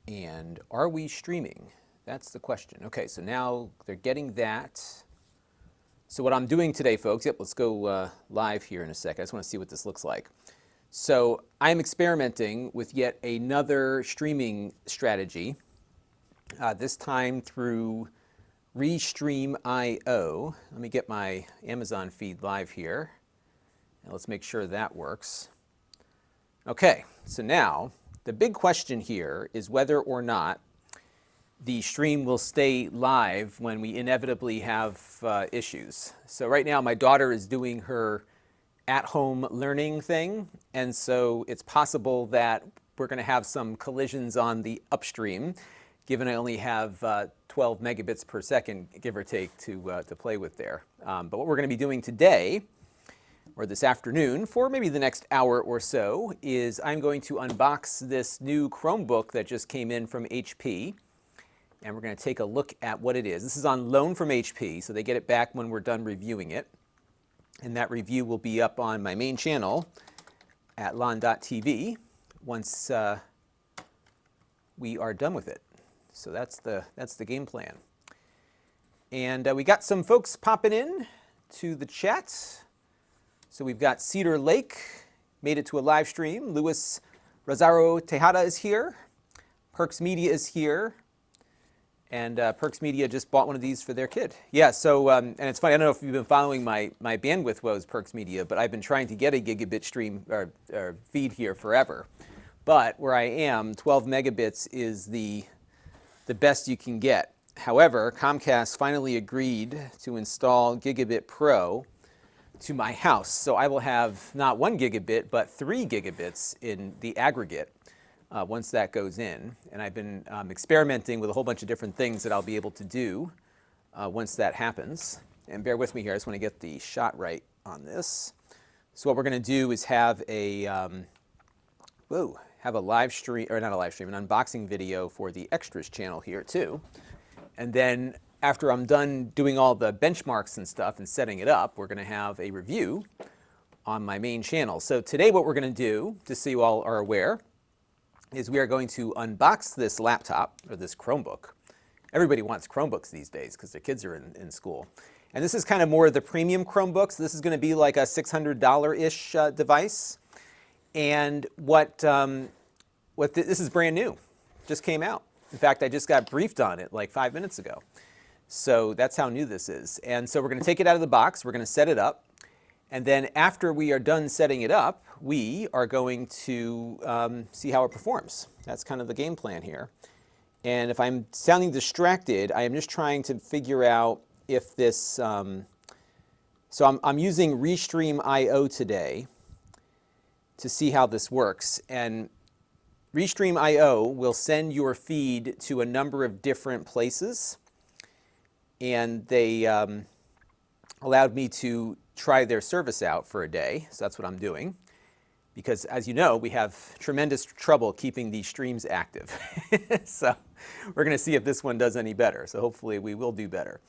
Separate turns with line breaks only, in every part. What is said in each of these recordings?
And are we streaming? That's the question. Okay, so now they're getting that. So what I'm doing today, folks, yep, let's go live here in a second. I just want to see what this looks like. So I'm experimenting with yet another streaming strategy, this time through Restream.io. Let me get my Amazon feed live here. And let's make sure that works. Okay, so now the big question here is whether or not the stream will stay live when we inevitably have issues. So right now my daughter is doing her at-home learning thing, and so it's possible that we're going to have some collisions on the upstream, given I only have 12 megabits per second, give or take, to play with there. But what we're going to be doing today, or this afternoon, for maybe the next hour or so, is I'm going to unbox this new Chromebook that just came in from HP. And we're going to take a look at what it is. This is on loan from HP, so they get it back when we're done reviewing it. And that review will be up on my main channel at Lon.TV once we are done with it. So that's the game plan. And we got some folks popping in to the chat. So we've got Cedar Lake, made it to a live stream. Luis Rosario Tejada is here. Perks Media is here. And Perks Media just bought one of these for their kid. Yeah, so, and it's funny, I don't know if you've been following my bandwidth woes, Perks Media, but I've been trying to get a gigabit stream or feed here forever. But where I am, 12 megabits is the best you can get. However, Comcast finally agreed to install Gigabit Pro to my house. So I will have not 1 gigabit, but 3 gigabits in the aggregate. Once that goes in. And I've been experimenting with a whole bunch of different things that I'll be able to do once that happens. And bear with me here, I just want to get the shot right on this. So what we're going to do is have a live stream, or not a live stream, an unboxing video for the Extras channel here too. And then after I'm done doing all the benchmarks and stuff and setting it up, we're going to have a review on my main channel. So today what we're going to do, just so you all are aware, is we are going to unbox this laptop, or this Chromebook. Everybody wants Chromebooks these days because their kids are in school. And this is kind of more of the premium Chromebooks. This is going to be like a $600-ish device. And this is brand new, just came out. In fact, I just got briefed on it like 5 minutes ago. So that's how new this is. And so we're going to take it out of the box, we're going to set it up. And then after we are done setting it up, we are going to see how it performs. That's kind of the game plan here. And if I'm sounding distracted, I am just trying to figure out if this, so I'm using Restream.io today to see how this works. And Restream.io will send your feed to a number of different places. And they allowed me to try their service out for a day, so that's what I'm doing. Because as you know, we have tremendous trouble keeping these streams active. So we're going to see if this one does any better. So hopefully we will do better.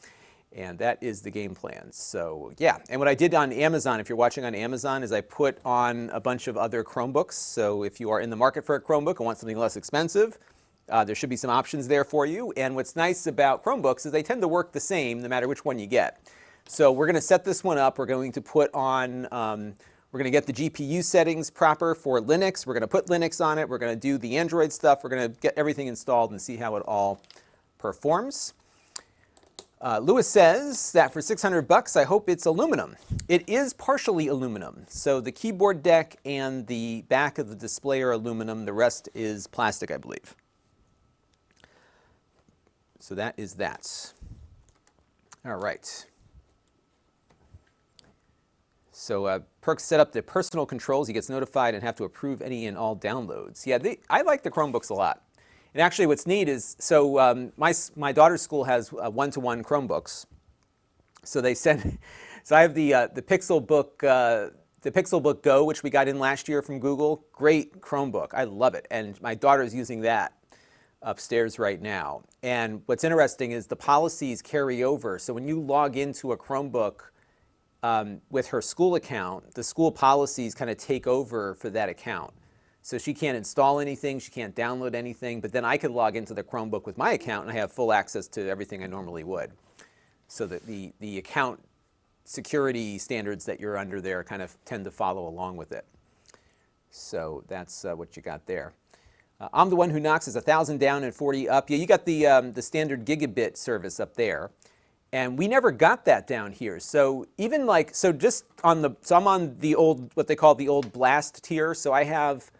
And that is the game plan. So yeah, and what I did on Amazon, if you're watching on Amazon, is I put on a bunch of other Chromebooks. So if you are in the market for a Chromebook and want something less expensive, there should be some options there for you. And what's nice about Chromebooks is they tend to work the same no matter which one you get. So we're going to set this one up. We're going to put on, we're going to get the GPU settings proper for Linux. We're going to put Linux on it. We're going to do the Android stuff. We're going to get everything installed and see how it all performs. Lewis says that for 600 bucks, I hope it's aluminum. It is partially aluminum. So the keyboard deck and the back of the display are aluminum. The rest is plastic, I believe. So that is that. All right. So Perks set up the personal controls. He gets notified and have to approve any and all downloads. Yeah, I like the Chromebooks a lot. And actually what's neat is, so my daughter's school has one-to-one Chromebooks. So they send, so I have the Pixelbook Go, which we got in last year from Google. Great Chromebook, I love it. And my daughter's using that upstairs right now. And what's interesting is the policies carry over. So when you log into a Chromebook with her school account, the school policies kind of take over for that account. So she can't install anything, she can't download anything, but then I could log into the Chromebook with my account and I have full access to everything I normally would. So that the account security standards that you're under there kind of tend to follow along with it. So that's what you got there. I'm the one who knocks is 1,000 down and 40 up. Yeah, you got the standard gigabit service up there. And we never got that down here. So even like, so I'm on the old, what they call the old blast tier. So I have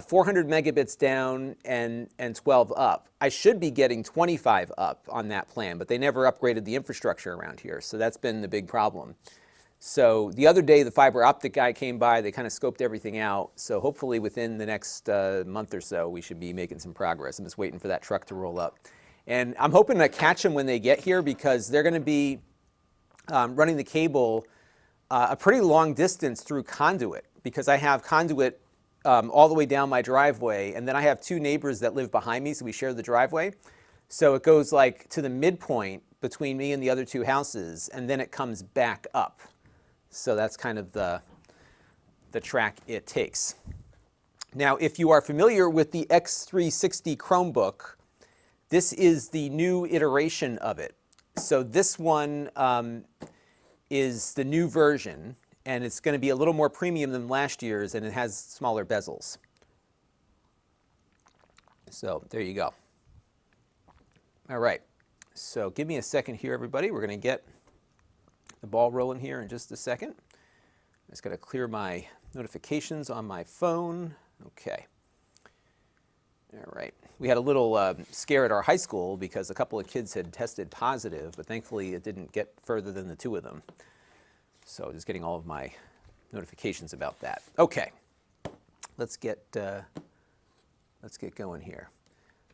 400 megabits down and 12 up. I should be getting 25 up on that plan, but they never upgraded the infrastructure around here. So that's been the big problem. So the other day, the fiber optic guy came by, they kind of scoped everything out. So hopefully within the next month or so, we should be making some progress. I'm just waiting for that truck to roll up. And I'm hoping to catch them when they get here because they're going to be running the cable a pretty long distance through conduit because I have conduit all the way down my driveway, and then I have two neighbors that live behind me, so we share the driveway. So it goes like to the midpoint between me and the other two houses, and then it comes back up. So that's kind of the track it takes. Now, if you are familiar with the x360 Chromebook, this is the new iteration of it. So this one is the new version, and it's going to be a little more premium than last year's, and it has smaller bezels. So there you go. All right, so give me a second here, everybody. We're going to get the ball rolling here in just a second. I just got to clear my notifications on my phone. Okay. All right. We had a little scare at our high school because a couple of kids had tested positive, but thankfully it didn't get further than the two of them. So just getting all of my notifications about that. Okay. Let's get going here.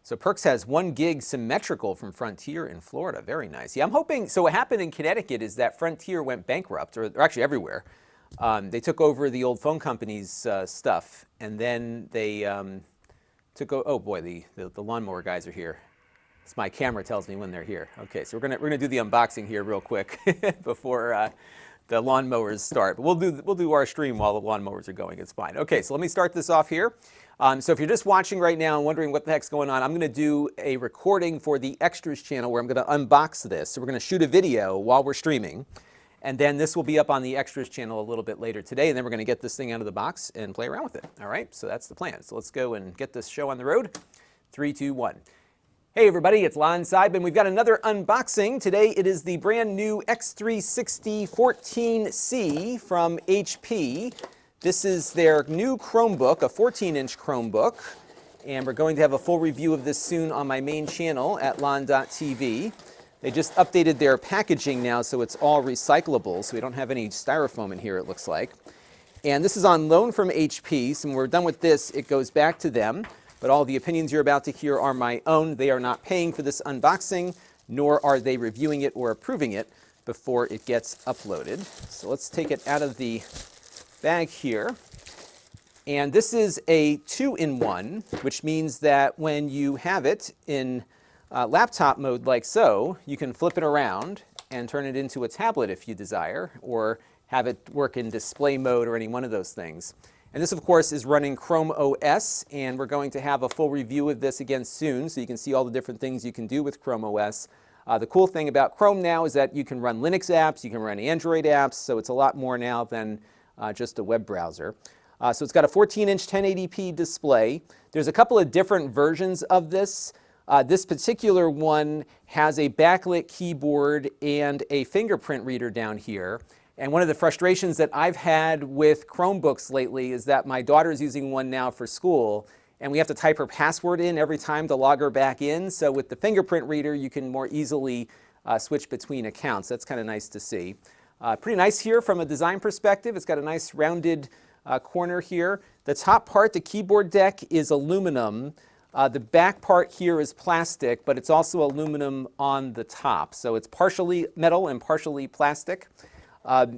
So Perks has 1 gig symmetrical from Frontier in Florida. Very nice. Yeah, I'm hoping, so what happened in Connecticut is that Frontier went bankrupt, or actually everywhere. They took over the old phone company's stuff, and then they oh boy, the lawnmower guys are here. It's my camera tells me when they're here. Okay, so we're gonna do the unboxing here real quick before the lawnmowers start. But we'll do our stream while the lawnmowers are going. It's fine. Okay, so let me start this off here. So if you're just watching right now and wondering what the heck's going on, I'm going to do a recording for the Extras channel where I'm going to unbox this. So we're going to shoot a video while we're streaming. And then this will be up on the Extras channel a little bit later today. And then we're going to get this thing out of the box and play around with it. All right, so that's the plan. So let's go and get this show on the road. 3, 2, 1. Hey everybody, it's Lon.TV, and we've got another unboxing. Today it is the brand new x360 14C from HP. This is their new Chromebook, a 14-inch Chromebook, and we're going to have a full review of this soon on my main channel at Lon.TV. They just updated their packaging now, so it's all recyclable, so we don't have any styrofoam in here, it looks like. And this is on loan from HP, so when we're done with this, it goes back to them. But all the opinions you're about to hear are my own. They are not paying for this unboxing, nor are they reviewing it or approving it before it gets uploaded. So let's take it out of the bag here. And this is a 2-in-1, which means that when you have it in laptop mode like so, you can flip it around and turn it into a tablet if you desire, or have it work in display mode or any one of those things. And this, of course, is running Chrome OS, and we're going to have a full review of this again soon, so you can see all the different things you can do with Chrome OS. The cool thing about Chrome now is that you can run Linux apps, you can run Android apps, so it's a lot more now than just a web browser. So it's got a 14-inch 1080p display. There's a couple of different versions of this. This particular one has a backlit keyboard and a fingerprint reader down here. And one of the frustrations that I've had with Chromebooks lately is that my daughter's using one now for school, and we have to type her password in every time to log her back in. So with the fingerprint reader, you can more easily switch between accounts. That's kind of nice to see. Pretty nice here from a design perspective. It's got a nice rounded corner here. The top part, the keyboard deck, is aluminum. The back part here is plastic, but it's also aluminum on the top. So it's partially metal and partially plastic.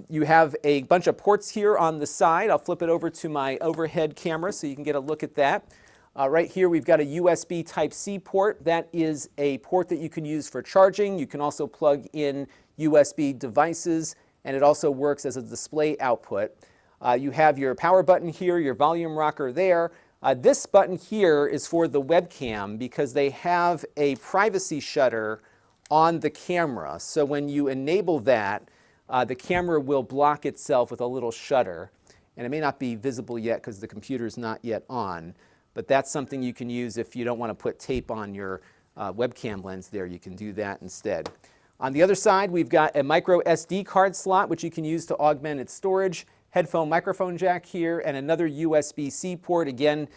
You have a bunch of ports here on the side. I'll flip it over to my overhead camera so you can get a look at that. Right here we've got a USB Type-C port. That is a port that you can use for charging. You can also plug in USB devices, and it also works as a display output. You have your power button here, your volume rocker there. This button here is for the webcam because they have a privacy shutter on the camera. So when you enable that, the camera will block itself with a little shutter. And it may not be visible yet because the computer's not yet on. But that's something you can use if you don't want to put tape on your webcam lens there. You can do that instead. On the other side, we've got a micro SD card slot, which you can use to augment its storage. Headphone microphone jack here, and another USB-C port. Again,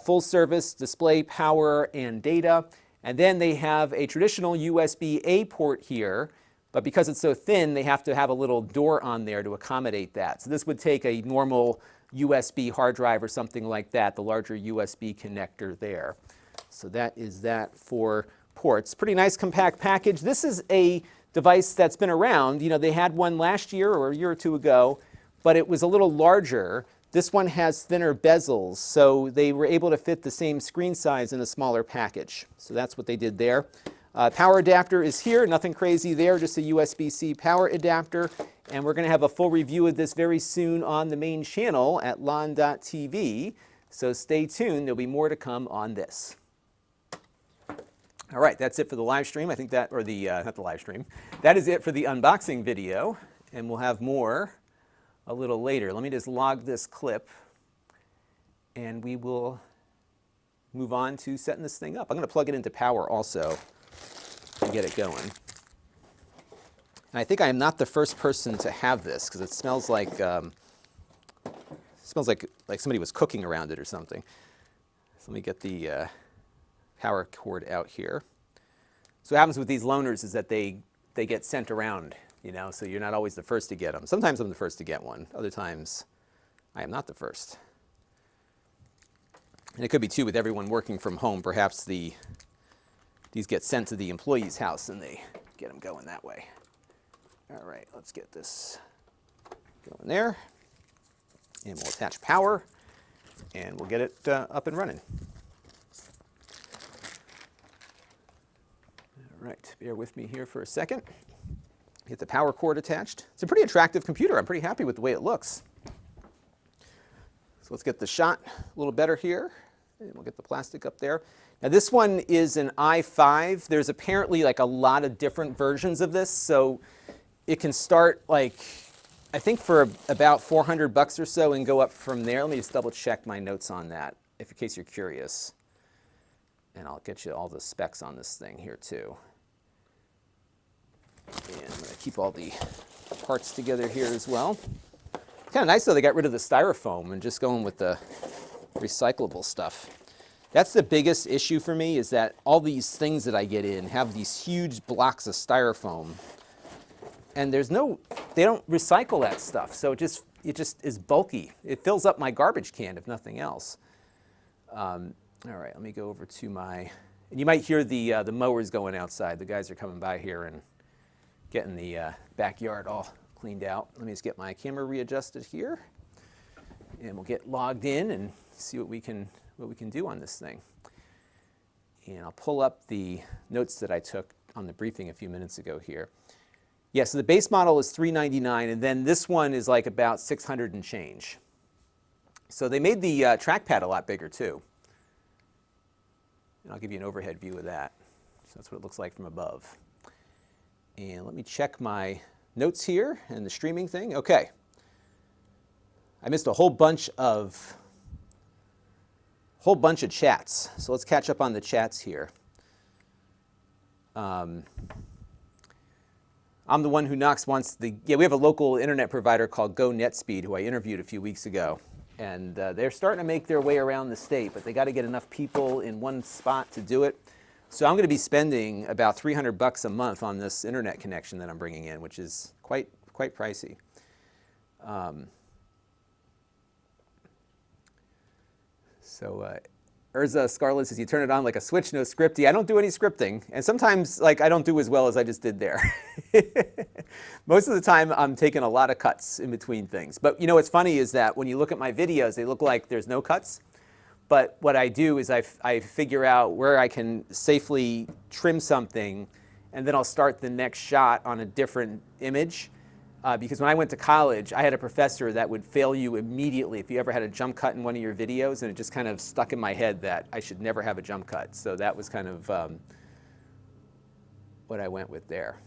full service, display, power, and data. And then they have a traditional USB-A port here, but because it's so thin, they have to have a little door on there to accommodate that. So this would take a normal USB hard drive or something like that, the larger USB connector there. So that is that for ports. Pretty nice compact package. This is a device that's been around. You know, they had one last year or a year or two ago, but it was a little larger. This one has thinner bezels, so they were able to fit the same screen size in a smaller package. So that's what they did there. Power adapter is here, nothing crazy there, just a USB-C power adapter. And we're going to have a full review of this very soon on the main channel at Lon.TV. So stay tuned, there'll be more to come on this. All right, that's it for the live stream. I think that, or the, not the live stream. That is it for the unboxing video, and we'll have more a little later. Let me just log this clip, and we will move on to setting this thing up. I'm going to plug it into power also to get it going. And I think I am not the first person to have this because it smells like somebody was cooking around it or something. So let me get the power cord out here. So what happens with these loaners is that they get sent around, you know, so you're not always the first to get them. Sometimes I'm the first to get one. Other times I am not the first. And it could be too with everyone working from home. Perhaps these get sent to the employee's house and they get them going that way. All right, let's get this going there. And we'll attach power and we'll get it up and running. All right, bear with me here for a second. Get the power cord attached. It's a pretty attractive computer. I'm pretty happy with the way it looks. So let's get the shot a little better here. And we'll get the plastic up there. Now this one is an i5. There's apparently like a lot of different versions of this. So it can start like, I think for about $400 or so and go up from there. Let me just double check my notes on that, if in case you're curious. And I'll get you all the specs on this thing here too. And I'm going to keep all the parts together here as well. Kind of nice though, they got rid of the styrofoam and just going with the recyclable stuff. That's the biggest issue for me, is that all these things that I get in have these huge blocks of styrofoam. And they don't recycle that stuff, so it just is bulky. It fills up my garbage can, if nothing else. All right, let me go over to my, and you might hear the mowers going outside. The guys are coming by here and getting the backyard all cleaned out. Let me just get my camera readjusted here, and we'll get logged in and see what we can do on this thing. And I'll pull up the notes that I took on the briefing a few minutes ago here. Yeah, so the base model is $399, and then this one is like about $600 and change. So they made the trackpad a lot bigger too. And I'll give you an overhead view of that. So that's what it looks like from above. And let me check my notes here and the streaming thing. Okay. I missed a whole bunch of chats. So let's catch up on the chats here. I'm the one who knocks once we have a local internet provider called Go NetSpeed who I interviewed a few weeks ago. And they're starting to make their way around the state, but they got to get enough people in one spot to do it. So I'm going to be spending about $300 a month on this internet connection that I'm bringing in, which is quite pricey. Urza Scarlett says, you turn it on like a switch, no scripty. I don't do any scripting. And sometimes like I don't do as well as I just did there. Most of the time I'm taking a lot of cuts in between things. But you know what's funny is that when you look at my videos, they look like there's no cuts. But what I do is I figure out where I can safely trim something, and then I'll start the next shot on a different image. Because when I went to college, I had a professor that would fail you immediately if you ever had a jump cut in one of your videos, and it just kind of stuck in my head that I should never have a jump cut. So that was kind of what I went with there.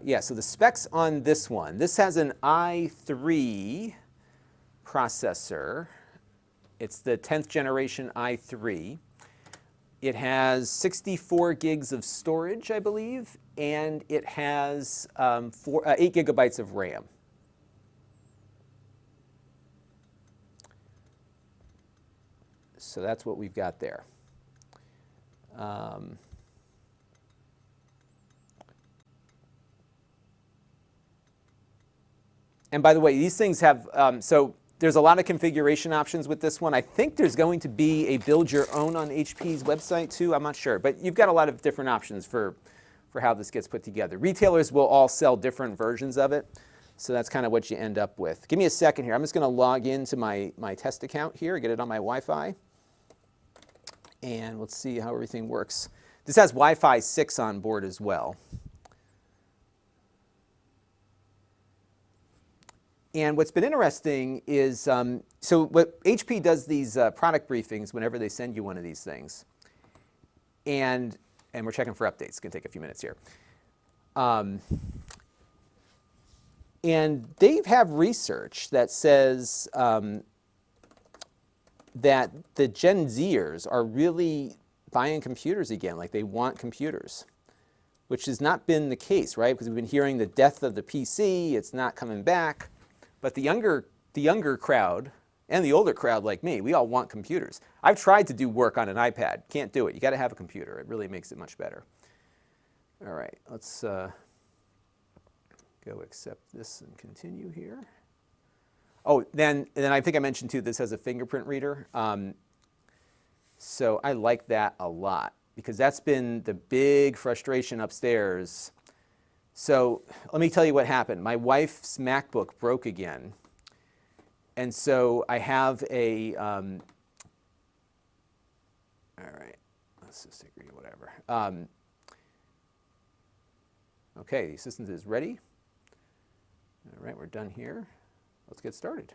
Yeah, so the specs on this one. This has an i3 processor. It's the 10th generation i3. It has 64 gigs of storage, I believe, and it has 8 gigabytes of RAM. So that's what we've got there. And by the way, these things have, so there's a lot of configuration options with this one. I think there's going to be a build your own on HP's website too. I'm not sure, but you've got a lot of different options for how this gets put together. Retailers will all sell different versions of it. So that's kind of what you end up with. Give me a second here. I'm just going to log into my test account here, get it on my Wi-Fi. And let's see how everything works. This has Wi-Fi 6 on board as well. And what's been interesting is, so what HP does these product briefings whenever they send you one of these things. And we're checking for updates. It's going to take a few minutes here. And they have research that says that the Gen Zers are really buying computers again, like they want computers, which has not been the case, right? Because we've been hearing the death of the PC, it's not coming back. But the younger crowd and the older crowd like me, we all want computers. I've tried to do work on an iPad. Can't do it. You got to have a computer. It really makes it much better. All right, let's go accept this and continue here. Oh, then I think I mentioned too, this has a fingerprint reader. So I like that a lot because that's been the big frustration upstairs. So let me tell you what happened. My wife's MacBook broke again. And so I have a, all right, let's just agree, whatever. Okay, the assistant is ready. All right, we're done here. Let's get started.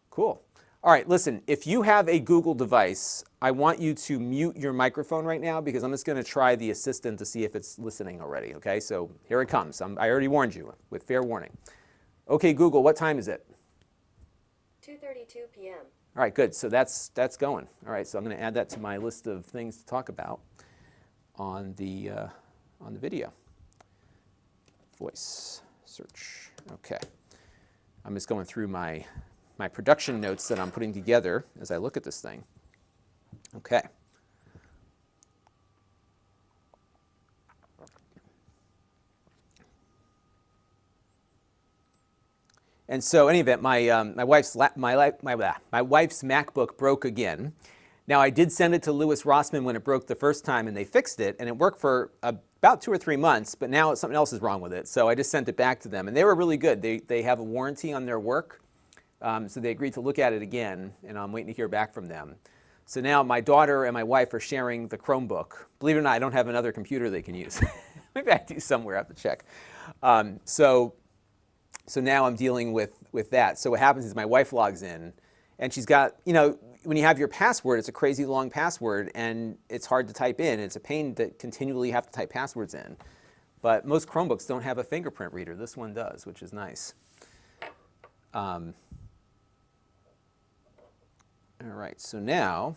Cool. All right, listen, if you have a Google device, I want you to mute your microphone right now because I'm just going to try the assistant to see if it's listening already, okay? So here it comes. I already warned you with fair warning. Okay, Google, what time is it?
2:32 p.m.
All right, good. So that's going. All right, so I'm going to add that to my list of things to talk about on the video. Voice search. Okay. I'm just going through my production notes that I'm putting together as I look at this thing. Okay. And so, in any event, my wife's MacBook broke again. Now, I did send it to Lewis Rossman when it broke the first time, and they fixed it, and it worked for about 2 or 3 months. But now something else is wrong with it, so I just sent it back to them, and they were really good. They have a warranty on their work. So they agreed to look at it again, and I'm waiting to hear back from them. So now my daughter and my wife are sharing the Chromebook. Believe it or not, I don't have another computer they can use. Maybe I do somewhere, I have to check. So now I'm dealing with that. So what happens is my wife logs in, and she's got, you know, when you have your password, it's a crazy long password, and it's hard to type in. It's a pain to continually have to type passwords in. But most Chromebooks don't have a fingerprint reader. This one does, which is nice. All right, so now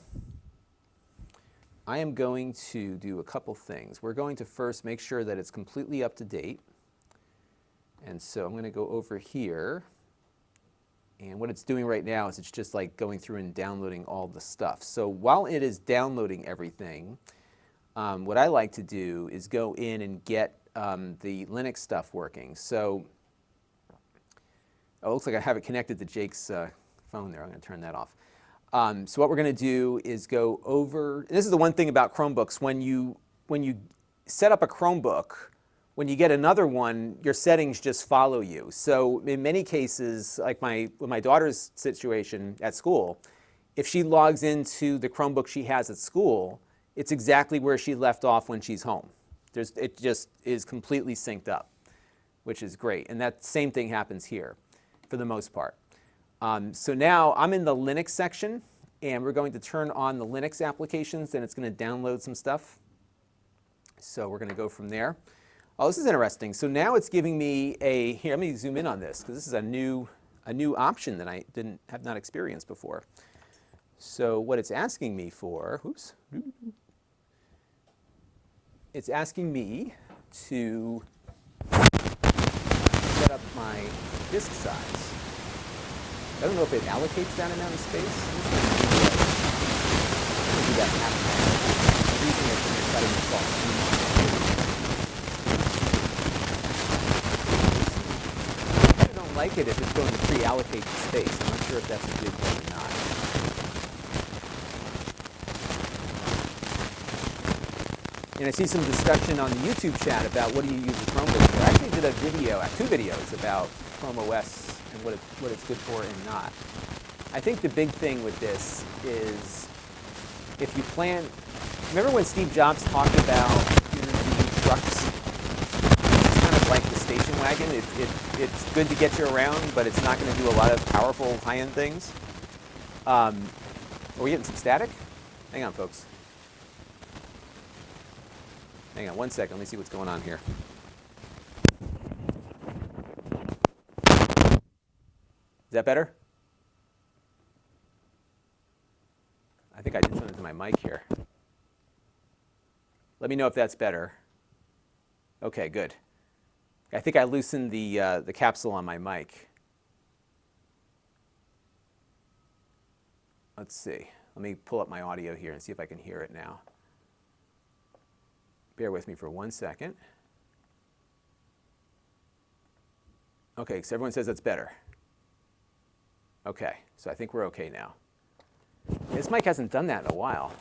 I am going to do a couple things. We're going to first make sure that it's completely up to date. And so I'm going to go over here. And what it's doing right now is it's just like going through and downloading all the stuff. So while it is downloading everything, what I like to do is go in and get the Linux stuff working. So it looks like I have it connected to Jake's phone there. I'm going to turn that off. So what we're going to do is go over, and this is the one thing about Chromebooks, when you set up a Chromebook, when you get another one, your settings just follow you. So in many cases, like with my daughter's situation at school, if she logs into the Chromebook she has at school, it's exactly where she left off when she's home. It just is completely synced up, which is great. And that same thing happens here for the most part. So now I'm in the Linux section, and we're going to turn on the Linux applications, and it's going to download some stuff. So we're going to go from there. Oh, this is interesting. So now it's giving me here, let me zoom in on this, because this is a new option that I have not experienced before. So what it's asking me for, it's asking me to set up my disk size. I don't know if it allocates that amount of space. I'm going to do that after. I'm using it to try to install. I don't like it if it's going to pre-allocate the space. I'm not sure if that's a good thing or not. And I see some discussion on the YouTube chat about what do you use a Chromebook for. I actually did two videos about Chrome OS and what it's good for and not. I think the big thing with this is if you plan, remember when Steve Jobs talked about the trucks? It's kind of like the station wagon. It's good to get you around, but it's not going to do a lot of powerful high-end things. Are we getting some static? Hang on, folks. Hang on one second. Let me see what's going on here. Is that better? I think I did something to my mic here. Let me know if that's better. Okay, good. I think I loosened the capsule on my mic. Let's see. Let me pull up my audio here and see if I can hear it now. Bear with me for 1 second. Okay, so everyone says that's better. Okay, so I think we're okay now. This mic hasn't done that in a while.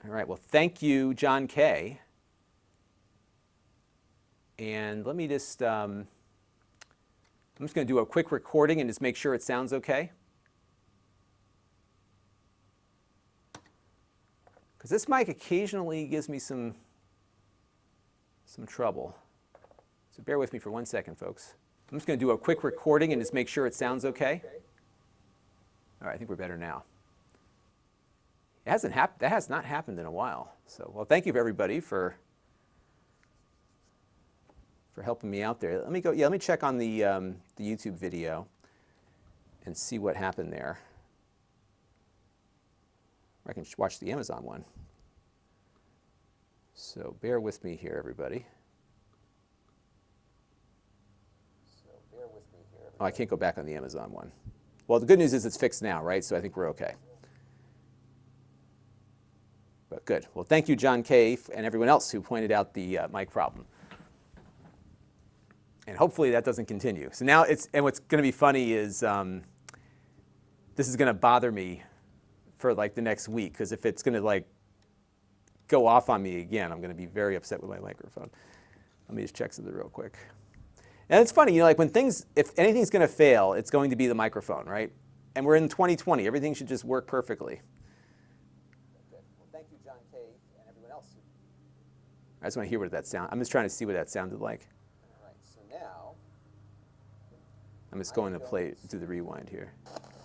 All right, well, thank you, John K. And let me just, I'm just going to do a quick recording and just make sure it sounds okay. Because this mic occasionally gives me some trouble. So bear with me for 1 second, folks. I'm just going to do a quick recording and just make sure it sounds okay. All right, I think we're better now. That has not happened in a while. So, well, thank you everybody for helping me out there. Let me go. Yeah, let me check on the YouTube video and see what happened there. I can watch the Amazon one. So bear with me here, everybody. Oh, I can't go back on the Amazon one. Well, the good news is it's fixed now, right? So I think we're okay. But good. Well, thank you, John K. and everyone else who pointed out the mic problem. And hopefully that doesn't continue. So now and what's going to be funny is this is going to bother me for like the next week, because if it's going to like go off on me again, I'm going to be very upset with my microphone. Let me just check something real quick. And it's funny, you know, like if anything's going to fail, it's going to be the microphone, right? And we're in 2020. Everything should just work perfectly. Good. Well, thank you, John K. and everyone else. I just want to hear what that sound. I'm just trying to see what that sounded like. All right. So now I'm just going to do the rewind here.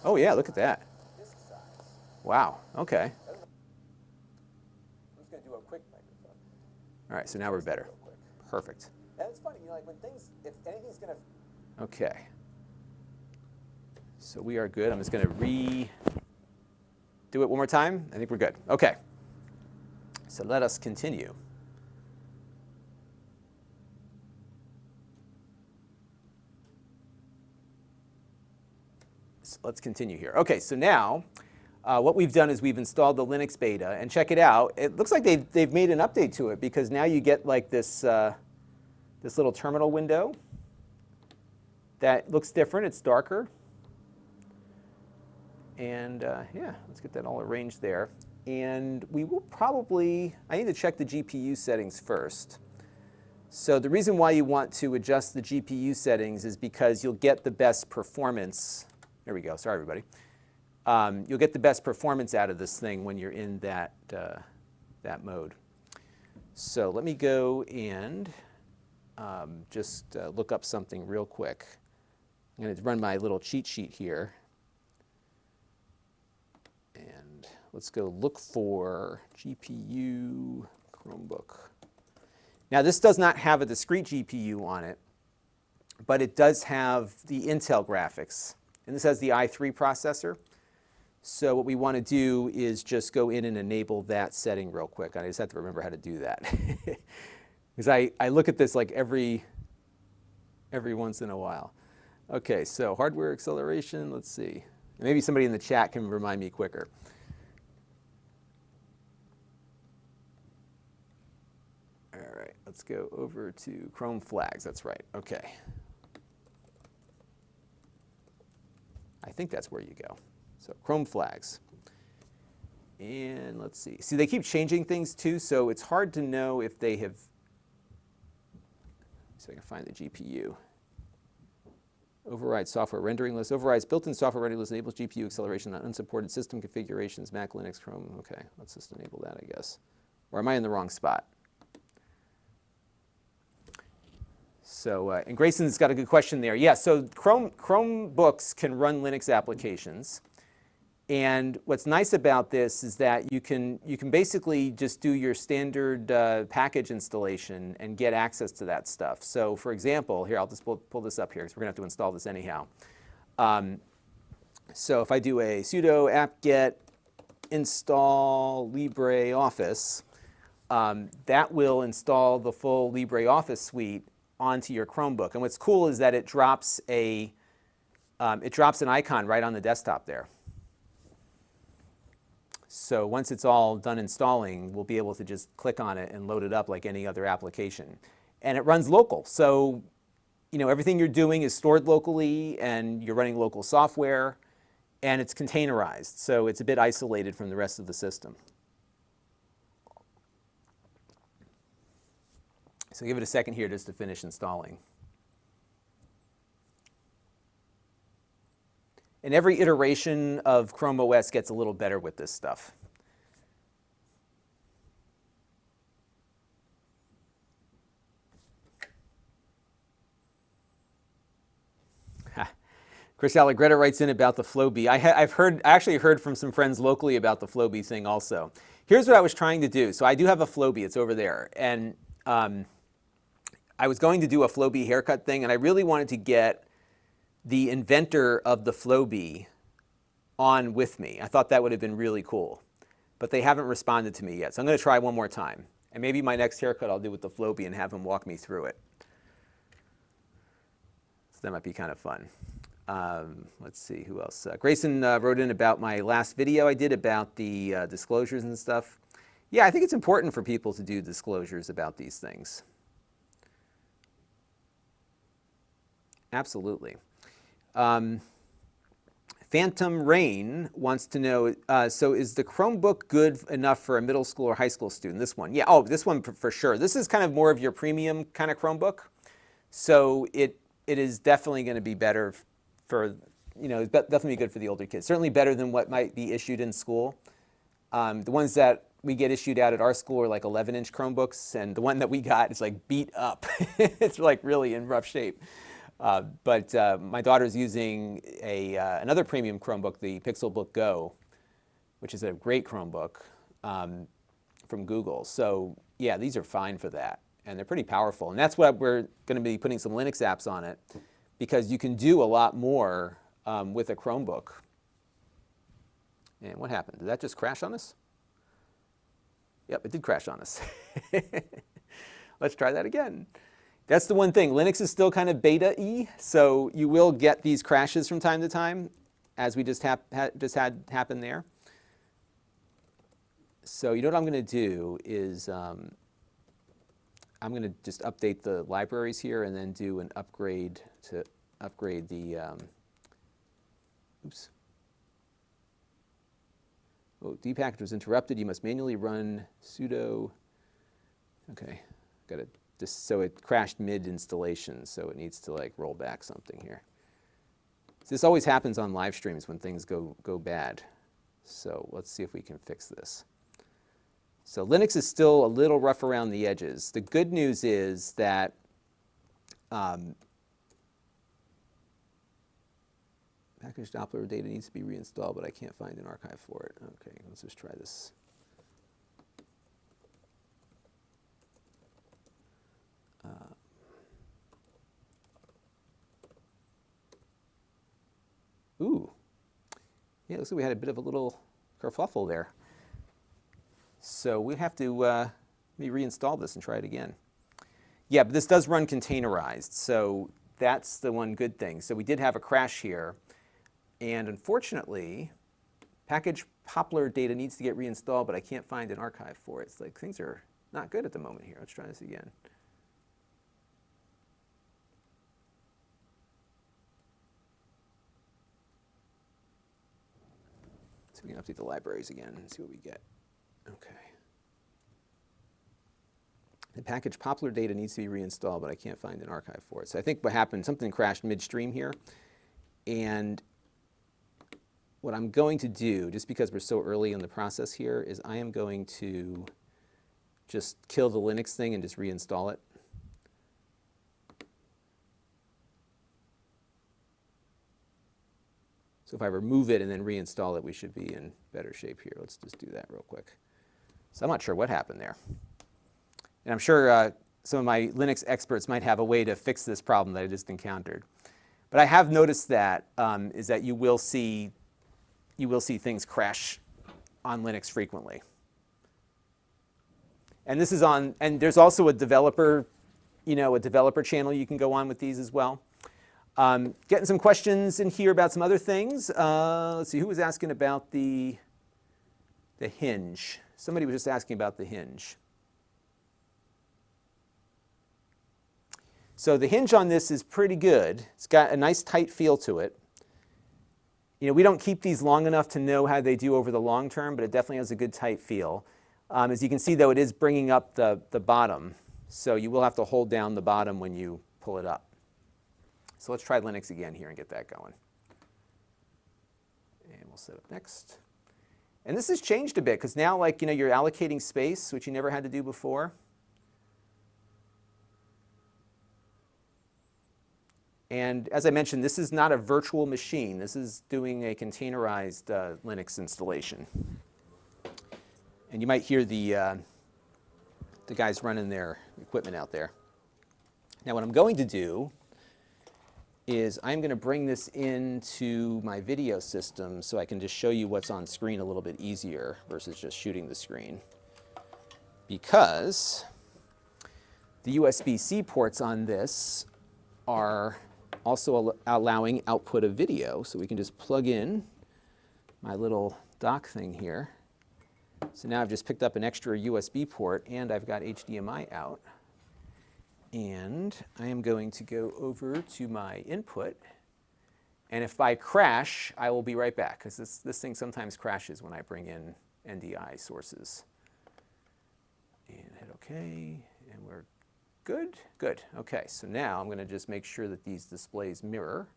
Oh yeah, look at that. Wow. Okay. I'm just going to do a quick microphone. All right. So now we're better. Perfect. And it's funny, you know, like if anything's going to. Okay. So we are good. I'm just going to do it one more time. I think we're good. Okay. So let us continue. So let's continue here. Okay. So now what we've done is we've installed the Linux beta, and check it out. It looks like they've made an update to it, because now you get like this little terminal window that looks different. It's darker. And yeah, let's get that all arranged there. And we will probably, I need to check the GPU settings first. So the reason why you want to adjust the GPU settings is because you'll get the best performance. There we go. Sorry, everybody. you'll get the best performance out of this thing when you're in that, that mode. So let me go and just look up something real quick. I'm going to run my little cheat sheet here. And let's go look for GPU Chromebook. Now this does not have a discrete GPU on it, but it does have the Intel graphics. And this has the i3 processor. So what we want to do is just go in and enable that setting real quick. I just have to remember how to do that. Because I look at this like every once in a while. Okay, so hardware acceleration, let's see. Maybe somebody in the chat can remind me quicker. All right, let's go over to Chrome flags. That's right. Okay. I think that's where you go. So Chrome flags. And let's see. See, they keep changing things too, so it's hard to know if they have. So I can find the GPU. Override software rendering list. Overrides built-in software rendering list enables GPU acceleration on unsupported system configurations, Mac, Linux, Chrome. Okay, let's just enable that, I guess. Or am I in the wrong spot? So, and Grayson's got a good question there. Yeah, so Chromebooks can run Linux applications. And what's nice about this is that you can basically just do your standard package installation and get access to that stuff. So for example, here, I'll just pull this up here because we're going to have to install this anyhow. So if I do a sudo apt-get install LibreOffice, that will install the full LibreOffice suite onto your Chromebook. And what's cool is that it drops an icon right on the desktop there. So once it's all done installing, we'll be able to just click on it and load it up like any other application. And it runs local. So, you know, everything you're doing is stored locally and you're running local software and it's containerized. So it's a bit isolated from the rest of the system. So give it a second here just to finish installing. And every iteration of Chrome OS gets a little better with this stuff. Chris Allegretta writes in about the Flowbee. I actually heard from some friends locally about the Flowbee thing also. Here's what I was trying to do. So I do have a Flowbee. It's over there. And I was going to do a Flowbee haircut thing, and I really wanted to get the inventor of the Flowbee on with me. I thought that would have been really cool. But they haven't responded to me yet. So I'm going to try one more time. And maybe my next haircut I'll do with the Flowbee and have him walk me through it. So that might be kind of fun. Let's see, who else? Grayson wrote in about my last video I did about the disclosures and stuff. Yeah, I think it's important for people to do disclosures about these things. Absolutely. Phantom Rain wants to know, so is the Chromebook good enough for a middle school or high school student? This one, yeah, oh, this one for sure. This is kind of more of your premium kind of Chromebook. So it is definitely going to be better for, you know, definitely good for the older kids. Certainly better than what might be issued in school. The ones that we get issued out at our school are like 11-inch Chromebooks, and the one that we got is like beat up. It's like really in rough shape. But my daughter's using another premium Chromebook, the Pixelbook Go, which is a great Chromebook from Google. So yeah, these are fine for that. And they're pretty powerful. And that's what we're going to be putting some Linux apps on it, because you can do a lot more with a Chromebook. And what happened? Did that just crash on us? Yep, it did crash on us. Let's try that again. That's the one thing. Linux is still kind of beta-y, so you will get these crashes from time to time, as we just had happen there. So you know what I'm going to do is I'm going to just update the libraries here and then do an upgrade to upgrade the, oops. Oh, dpackage was interrupted. You must manually run sudo. Okay, got it. Just so it crashed mid installation, so it needs to like roll back something here. So this always happens on live streams when things go bad. So let's see if we can fix this. So Linux is still a little rough around the edges. The good news is that package Doppler data needs to be reinstalled, but I can't find an archive for it. Okay, let's just try this. Ooh. Yeah, looks like we had a bit of a little kerfuffle there. So we have to maybe reinstall this and try it again. Yeah, but this does run containerized, so that's the one good thing. So we did have a crash here, and unfortunately, package Poplar data needs to get reinstalled, but I can't find an archive for it. It's like things are not good at the moment here. Let's try this again. So we can update the libraries again and see what we get. Okay. The package Poplar data needs to be reinstalled, but I can't find an archive for it. So I think what happened, something crashed midstream here. And what I'm going to do, just because we're so early in the process here, is I am going to just kill the Linux thing and just reinstall it. So if I remove it and then reinstall it, we should be in better shape here. Let's just do that real quick. So I'm not sure what happened there. And I'm sure some of my Linux experts might have a way to fix this problem that I just encountered. But I have noticed that is that you will see things crash on Linux frequently. And this is on, and there's also a developer channel you can go on with these as well. Getting some questions in here about some other things. Let's see, who was asking about the hinge? Somebody was just asking about the hinge. So the hinge on this is pretty good. It's got a nice tight feel to it. You know, we don't keep these long enough to know how they do over the long term, but it definitely has a good tight feel. As you can see, though, it is bringing up the bottom. So you will have to hold down the bottom when you pull it up. So let's try Linux again here and get that going. And we'll set up next. And this has changed a bit, because now, like, you know, you're allocating space, which you never had to do before. And as I mentioned, this is not a virtual machine. This is doing a containerized Linux installation. And you might hear the guys running their equipment out there. Now what I'm going to do is I'm going to bring this into my video system so I can just show you what's on screen a little bit easier versus just shooting the screen. Because the USB-C ports on this are also allowing output of video, so we can just plug in my little dock thing here. So now I've just picked up an extra USB port and I've got HDMI out. And I am going to go over to my input. And if I crash, I will be right back, because this thing sometimes crashes when I bring in NDI sources. And hit OK, and we're good? Good. Okay, so now I'm going to just make sure that these displays mirror.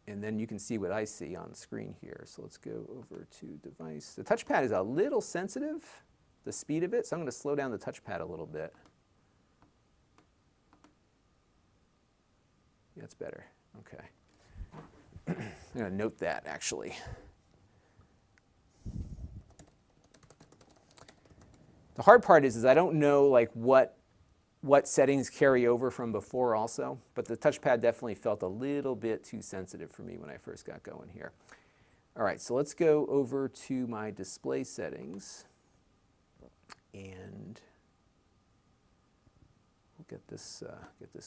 And then you can see what I see on the screen here. So let's go over to device. The touchpad is a little sensitive, the speed of it, so I'm going to slow down the touchpad a little bit. Yeah, that's better. Okay. I'm going to note that, actually. The hard part is I don't know like what settings carry over from before also, but the touchpad definitely felt a little bit too sensitive for me when I first got going here. All right, so let's go over to my display settings, and we'll get this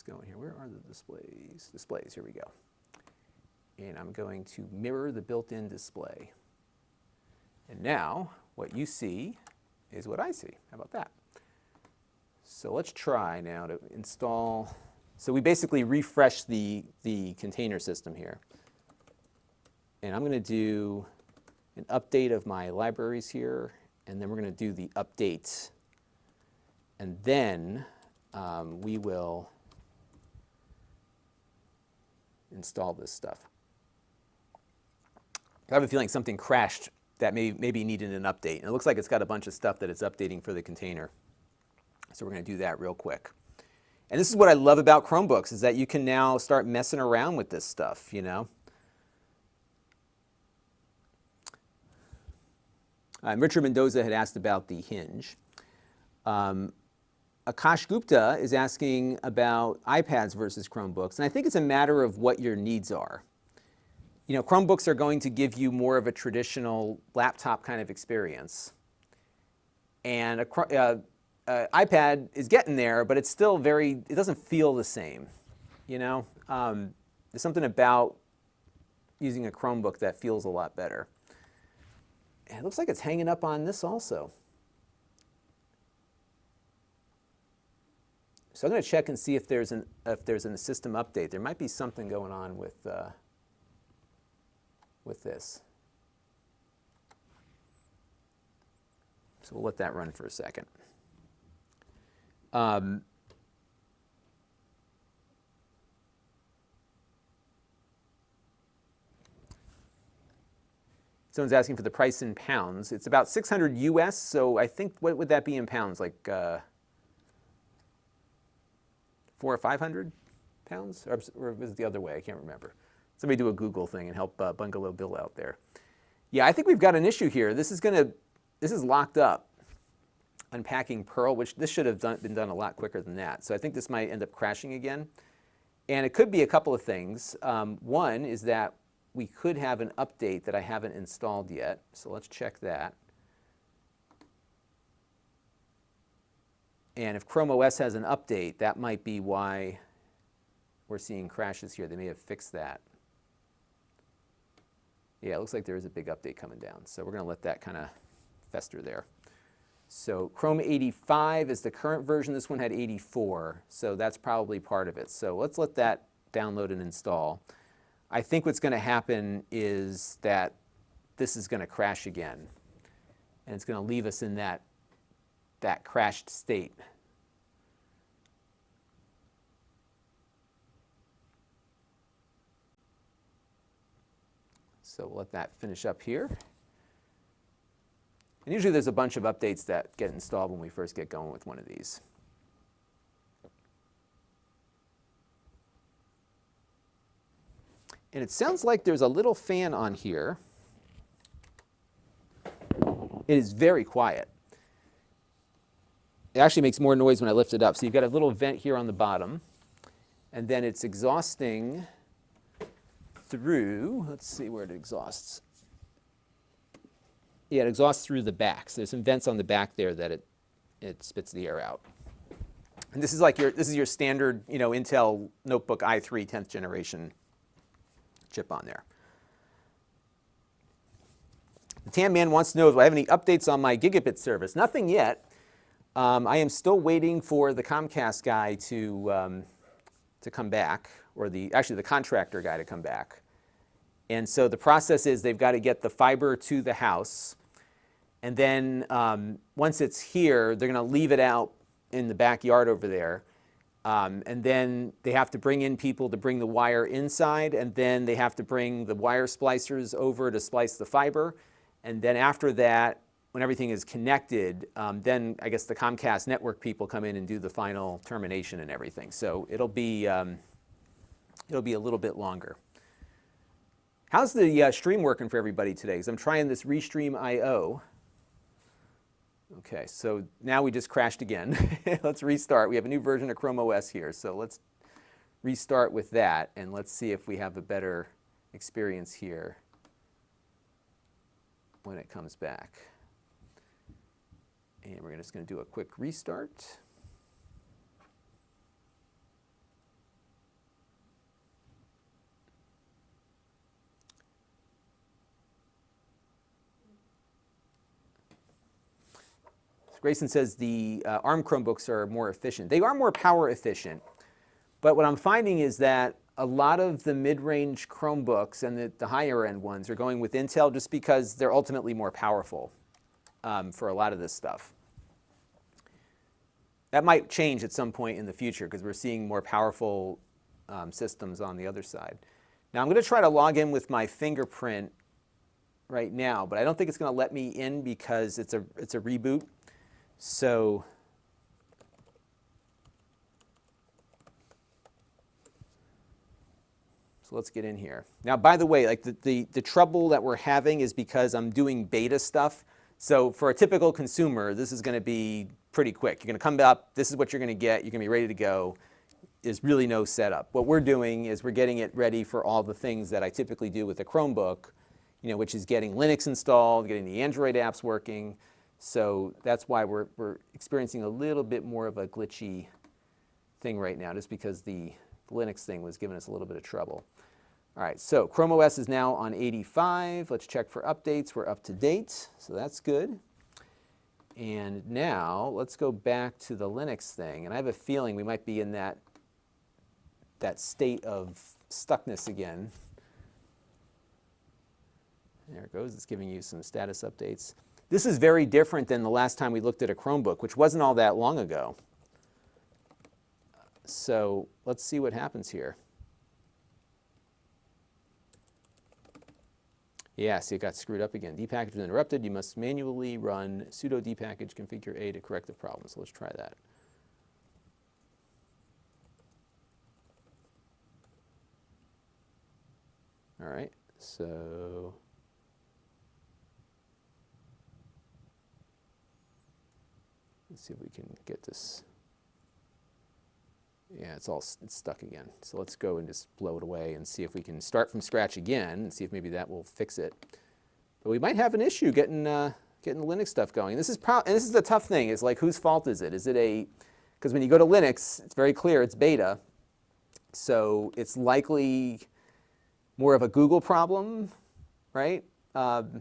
going here. Where are the displays? Displays, here we go. And I'm going to mirror the built-in display. And now what you see is what I see. How about that? So let's try now to install. So we basically refresh the container system here. And I'm going to do an update of my libraries here, and then we're going to do the update. And then we will install this stuff. I have a feeling something crashed that maybe needed an update. And it looks like it's got a bunch of stuff that it's updating for the container. So we're going to do that real quick. And this is what I love about Chromebooks, is that you can now start messing around with this stuff, you know. Richard Mendoza had asked about the hinge. Akash Gupta is asking about iPads versus Chromebooks. And I think it's a matter of what your needs are. You know, Chromebooks are going to give you more of a traditional laptop kind of experience. And iPad is getting there, but it's still it doesn't feel the same, you know? There's something about using a Chromebook that feels a lot better. And it looks like it's hanging up on this also. So I'm going to check and see if there's a system update. There might be something going on with this. So we'll let that run for a second. Someone's asking for the price in pounds. It's about 600 US, so I think, what would that be in pounds? Like 400 or 500 pounds? Or was it the other way? I can't remember. Somebody do a Google thing and help Bungalow Bill out there. Yeah, I think we've got an issue here. This is locked up. Unpacking Pearl, which this should have been done a lot quicker than that. So I think this might end up crashing again. And it could be a couple of things. One is that we could have an update that I haven't installed yet. So let's check that. And if Chrome OS has an update, that might be why we're seeing crashes here. They may have fixed that. Yeah, it looks like there is a big update coming down. So we're going to let that kind of fester there. So Chrome 85 is the current version. This one had 84, so that's probably part of it. So let's let that download and install. I think what's going to happen is that this is going to crash again, and it's going to leave us in that crashed state. So we'll let that finish up here. And usually there's a bunch of updates that get installed when we first get going with one of these. And it sounds like there's a little fan on here. It is very quiet. It actually makes more noise when I lift it up. So you've got a little vent here on the bottom. And then it's exhausting through, let's see where it exhausts. Yeah, it exhausts through the back. So there's some vents on the back there that it spits the air out. And this is like your standard, you know, Intel notebook i3 10th generation chip on there. The Tam Man wants to know if I have any updates on my gigabit service. Nothing yet. I am still waiting for the Comcast guy to come back, or actually the contractor guy to come back. And so the process is they've got to get the fiber to the house, and then once it's here, they're going to leave it out in the backyard over there, and then they have to bring in people to bring the wire inside, and then they have to bring the wire splicers over to splice the fiber, and then after that, when everything is connected, then I guess the Comcast network people come in and do the final termination and everything. So it'll be a little bit longer. How's the stream working for everybody today? Because I'm trying this Restream IO. Okay, so now we just crashed again. Let's restart. We have a new version of Chrome OS here, so let's restart with that, and let's see if we have a better experience here when it comes back. And we're just going to do a quick restart. Grayson says the ARM Chromebooks are more efficient. They are more power efficient, but what I'm finding is that a lot of the mid-range Chromebooks and the higher end ones are going with Intel just because they're ultimately more powerful for a lot of this stuff. That might change at some point in the future because we're seeing more powerful systems on the other side. Now I'm going to try to log in with my fingerprint right now, but I don't think it's going to let me in because it's a reboot. So let's get in here. Now, by the way, like the trouble that we're having is because I'm doing beta stuff. So for a typical consumer, this is going to be pretty quick. You're going to come up, this is what you're going to get, you're going to be ready to go. There's really no setup. What we're doing is we're getting it ready for all the things that I typically do with a Chromebook, you know, which is getting Linux installed, getting the Android apps working. So that's why we're experiencing a little bit more of a glitchy thing right now, just because the Linux thing was giving us a little bit of trouble. All right, so Chrome OS is now on 85. Let's check for updates. We're up to date, so that's good. And now let's go back to the Linux thing. And I have a feeling we might be in that state of stuckness again. There it goes. It's giving you some status updates. This is very different than the last time we looked at a Chromebook, which wasn't all that long ago. So let's see what happens here. Yeah, see, it got screwed up again. Depackage was interrupted. You must manually run sudo depackage configure A to correct the problem. So let's try that. All right, so let's see if we can get this. Yeah, it's stuck again. So let's go and just blow it away and see if we can start from scratch again and see if maybe that will fix it. But we might have an issue getting the Linux stuff going. This is and this is the tough thing. Is like, whose fault is it? Is it because when you go to Linux, it's very clear it's beta. So it's likely more of a Google problem, right? Let's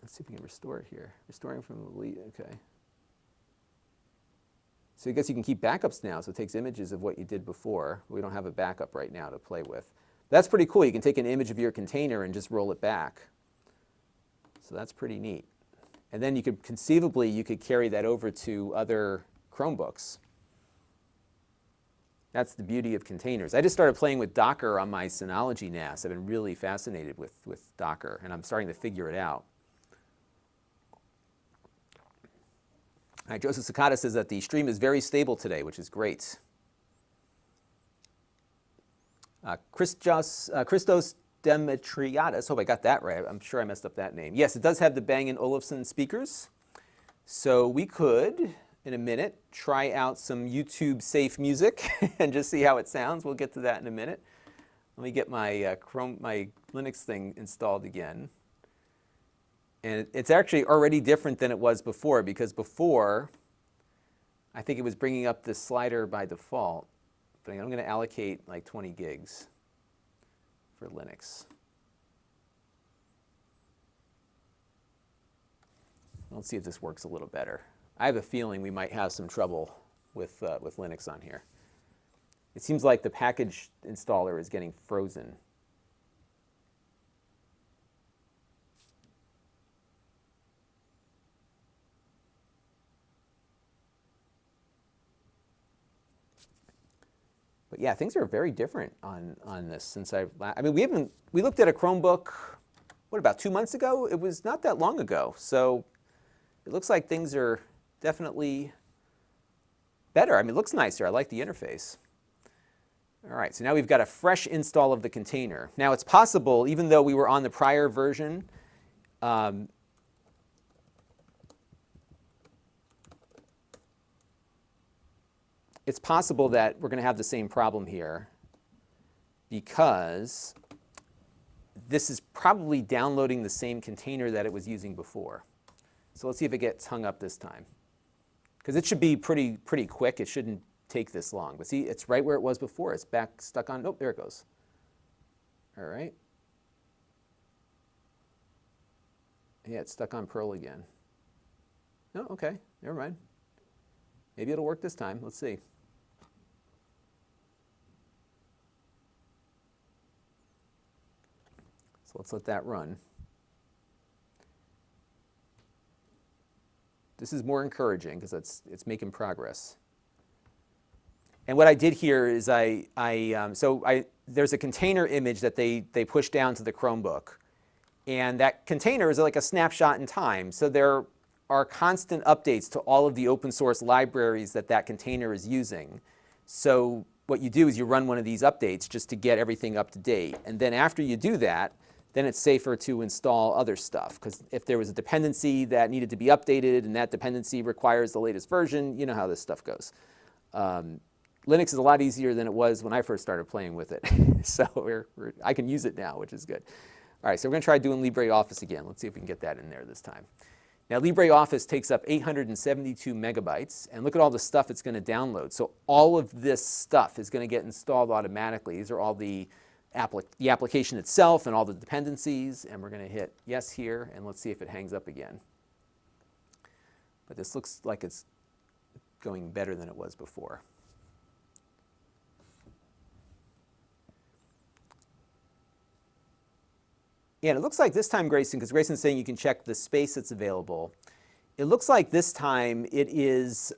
see if we can restore it here. Restoring from the lead, okay. So I guess you can keep backups now, so it takes images of what you did before. We don't have a backup right now to play with. That's pretty cool. You can take an image of your container and just roll it back. So that's pretty neat. And then you could conceivably, carry that over to other Chromebooks. That's the beauty of containers. I just started playing with Docker on my Synology NAS. I've been really fascinated with Docker, and I'm starting to figure it out. All right, Joseph Sakata says that the stream is very stable today, which is great. Christos Demetriadis, hope I got that right. I'm sure I messed up that name. Yes, it does have the Bang & Olufsen speakers. So we could, in a minute, try out some YouTube safe music and just see how it sounds. We'll get to that in a minute. Let me get my my Linux thing installed again. And it's actually already different than it was before, because before, I think it was bringing up this slider by default. But I'm going to allocate like 20 gigs for Linux. Let's see if this works a little better. I have a feeling we might have some trouble with Linux on here. It seems like the package installer is getting frozen. But yeah, things are very different on this since I mean, we looked at a Chromebook, what, about 2 months ago? It was not that long ago. So it looks like things are definitely better. I mean, it looks nicer. I like the interface. All right, so now we've got a fresh install of the container. Now it's possible, even though we were on the prior version, it's possible that we're going to have the same problem here, because this is probably downloading the same container that it was using before. So let's see if it gets hung up this time, because it should be pretty quick. It shouldn't take this long. But see, it's right where it was before. It's back stuck on. Oh, there it goes. All right. Yeah, it's stuck on Perl again. No, okay, never mind. Maybe it'll work this time. Let's see. So let's let that run. This is more encouraging because it's making progress. And what I did here is there's a container image that they push down to the Chromebook. And that container is like a snapshot in time. So there are constant updates to all of the open source libraries that container is using. So what you do is you run one of these updates just to get everything up to date. And then after you do that, then it's safer to install other stuff. Because if there was a dependency that needed to be updated and that dependency requires the latest version, you know how this stuff goes. Linux is a lot easier than it was when I first started playing with it. So I can use it now, which is good. All right, so we're going to try doing LibreOffice again. Let's see if we can get that in there this time. Now, LibreOffice takes up 872 megabytes, and look at all the stuff it's going to download. So all of this stuff is going to get installed automatically. These are all the application itself and all the dependencies, and we're going to hit yes here, and let's see if it hangs up again. But this looks like it's going better than it was before. Yeah, and it looks like this time, Grayson, because Grayson's saying you can check the space that's available. It looks like this time it is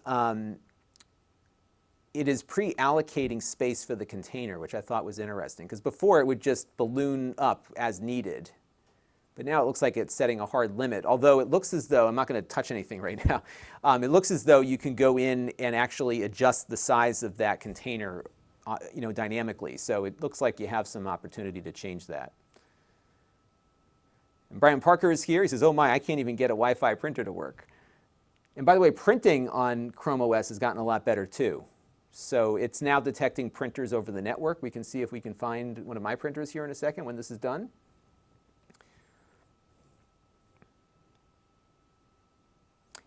pre-allocating space for the container, which I thought was interesting, because before it would just balloon up as needed. But now it looks like it's setting a hard limit, although it looks as though, I'm not going to touch anything right now, it looks as though you can go in and actually adjust the size of that container dynamically. So it looks like you have some opportunity to change that. And Brian Parker is here. He says, oh my, I can't even get a Wi-Fi printer to work. And by the way, printing on Chrome OS has gotten a lot better too. So it's now detecting printers over the network. We can see if we can find one of my printers here in a second when this is done.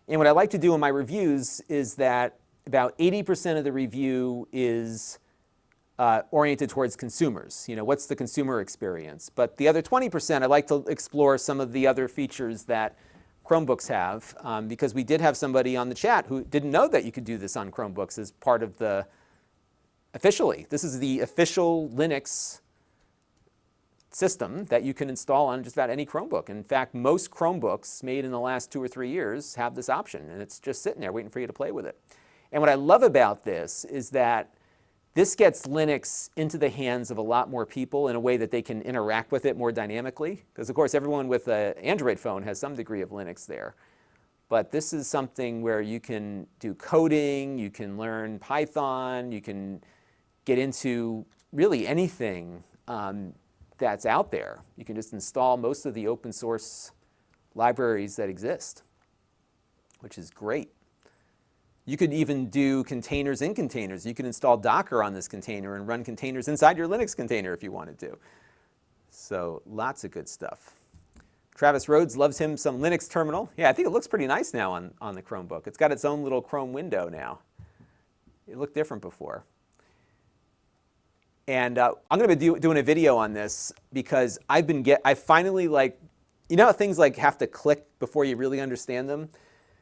And what I like to do in my reviews is that about 80% of the review is oriented towards consumers. What's the consumer experience? But the other 20%, I like to explore some of the other features that Chromebooks have, because we did have somebody on the chat who didn't know that you could do this on Chromebooks as part of this is the official Linux system that you can install on just about any Chromebook. In fact, most Chromebooks made in the last 2 or 3 years have this option, and it's just sitting there waiting for you to play with it. And what I love about this is that this gets Linux into the hands of a lot more people in a way that they can interact with it more dynamically. Because, of course, everyone with an Android phone has some degree of Linux there. But this is something where you can do coding, you can learn Python, you can get into really anything that's out there. You can just install most of the open source libraries that exist, which is great. You could even do containers in containers. You could install Docker on this container and run containers inside your Linux container if you wanted to. So lots of good stuff. Travis Rhodes loves him some Linux terminal. Yeah, I think it looks pretty nice now on the Chromebook. It's got its own little Chrome window now. It looked different before. And I'm going to be doing a video on this because I finally how things have to click before you really understand them.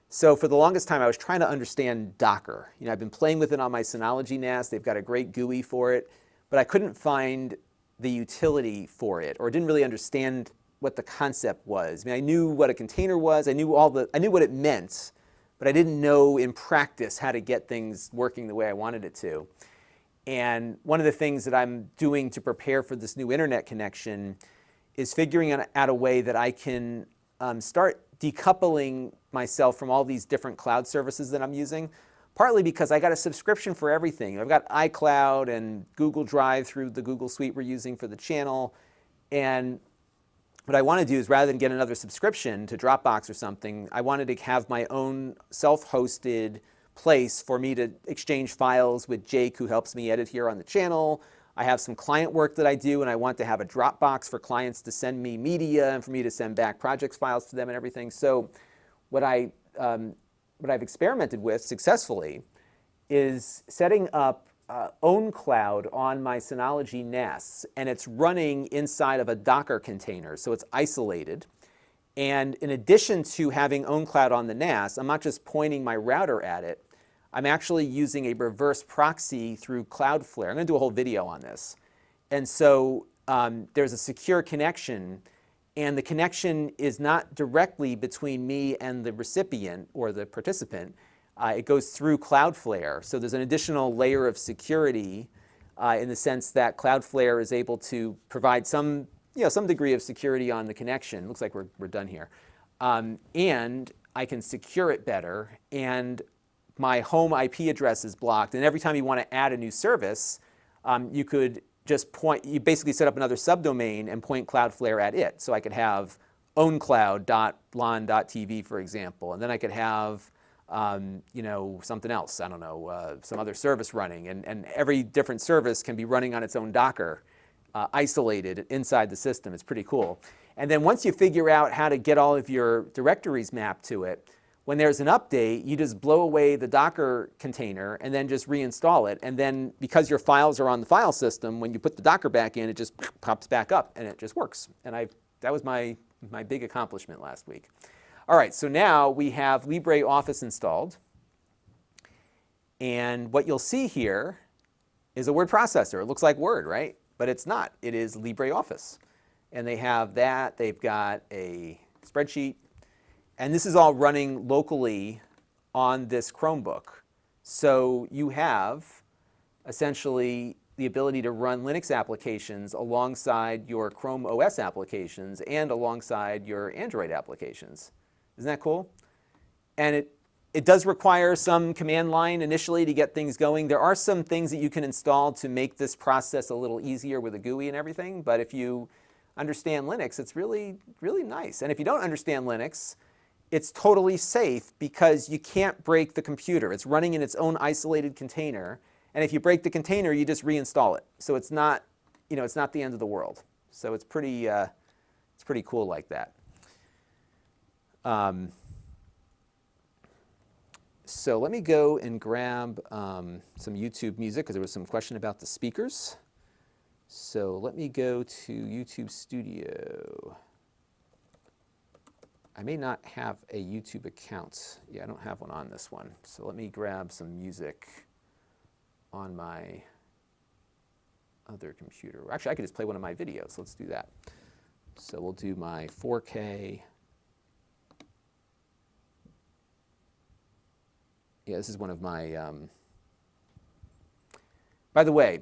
So for the longest time, I was trying to understand Docker. I've been playing with it on my Synology NAS. They've got a great GUI for it, but I couldn't find the utility for it, or didn't really understand what the concept was. I knew what a container was. I knew what it meant, but I didn't know in practice how to get things working the way I wanted it to. And one of the things that I'm doing to prepare for this new internet connection is figuring out a way that I can start decoupling myself from all these different cloud services that I'm using, partly because I got a subscription for everything. I've got iCloud and Google Drive through the Google Suite we're using for the channel. And what I want to do is, rather than get another subscription to Dropbox or something, I wanted to have my own self-hosted place for me to exchange files with Jake, who helps me edit here on the channel. I have some client work that I do, and I want to have a Dropbox for clients to send me media and for me to send back projects files to them and everything. So what I've experimented with successfully is setting up OwnCloud on my Synology NAS, and it's running inside of a Docker container, so it's isolated. And in addition to having OwnCloud on the NAS, I'm not just pointing my router at it. I'm actually using a reverse proxy through Cloudflare. I'm going to do a whole video on this. And so there's a secure connection, and the connection is not directly between me and the recipient or the participant. it goes through Cloudflare. So there's an additional layer of security in the sense that Cloudflare is able to provide some, some degree of security on the connection. Looks like we're done here. And I can secure it better, and my home IP address is blocked. And every time you want to add a new service, you could just you basically set up another subdomain and point Cloudflare at it. So I could have owncloud.lon.TV, for example, and then I could have something else, I don't know, some other service running, and every different service can be running on its own Docker, isolated inside the system. It's pretty cool. And then once you figure out how to get all of your directories mapped to it, when there's an update, you just blow away the Docker container and then just reinstall it. And then because your files are on the file system, when you put the Docker back in, it just pops back up and it just works. And that was my big accomplishment last week. All right, so now we have LibreOffice installed. And what you'll see here is a word processor. It looks like Word, right? But it's not. It is LibreOffice. And they have that. They've got a spreadsheet. And this is all running locally on this Chromebook. So you have essentially the ability to run Linux applications alongside your Chrome OS applications and alongside your Android applications. Isn't that cool? And it does require some command line initially to get things going. There are some things that you can install to make this process a little easier with a GUI and everything. But if you understand Linux, it's really, really nice. And if you don't understand Linux, it's totally safe because you can't break the computer. It's running in its own isolated container. And if you break the container, you just reinstall it. So it's not, it's not the end of the world. So it's pretty cool like that. So let me go and grab some YouTube music because there was some question about the speakers. So let me go to YouTube Studio. I may not have a YouTube account. Yeah, I don't have one on this one. So let me grab some music on my other computer. Actually, I could just play one of my videos. Let's do that. So we'll do my 4K. Yeah, this is one of my, by the way,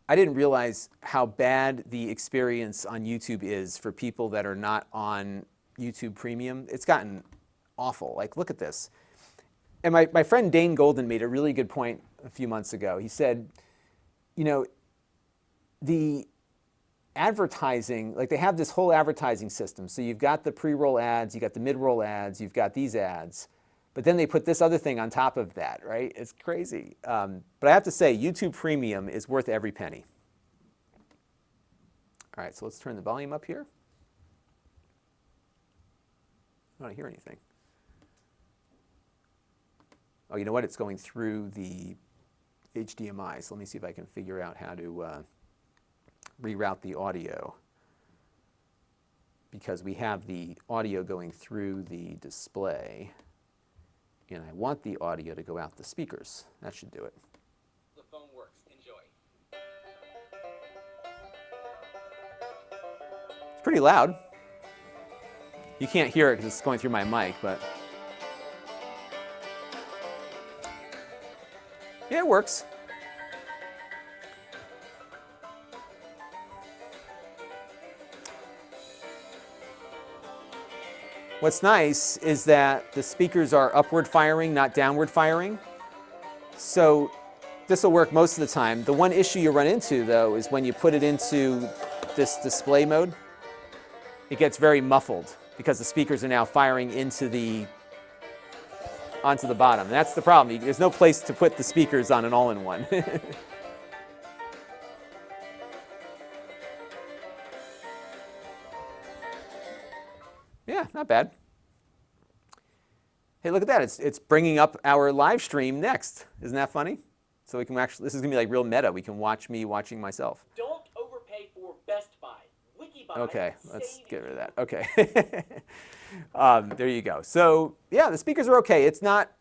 I didn't realize how bad the experience on YouTube is for people that are not on YouTube Premium. It's gotten awful. Like, look at this. And my friend Dane Golden made a really good point a few months ago. He said, the advertising, like they have this whole advertising system. So you've got the pre-roll ads, you've got the mid-roll ads, you've got these ads. But then they put this other thing on top of that, right? It's crazy. But I have to say, YouTube Premium is worth every penny. All right, so let's turn the volume up here. I don't hear anything. Oh, you know what? It's going through the HDMI. So let me see if I can figure out how to reroute the audio. Because we have the audio going through the display. And I want the audio to go out the speakers. That should do it.
The phone works. Enjoy.
It's pretty loud. You can't hear it because it's going through my mic, but yeah, it works. What's nice is that the speakers are upward firing, not downward firing. So this will work most of the time. The one issue you run into, though, is when you put it into this display mode, it gets very muffled because the speakers are now firing onto the bottom. And that's the problem. There's no place to put the speakers on an all-in-one. Yeah, not bad. Hey, look at that. It's bringing up our live stream next. Isn't that funny? So we can actually, this is going to be like real meta. We can watch me watching myself.
Don't overpay for Best Buy. Wikibuy.
Okay, let's get rid of that. Okay. There you go. So yeah, the speakers are okay. It's not,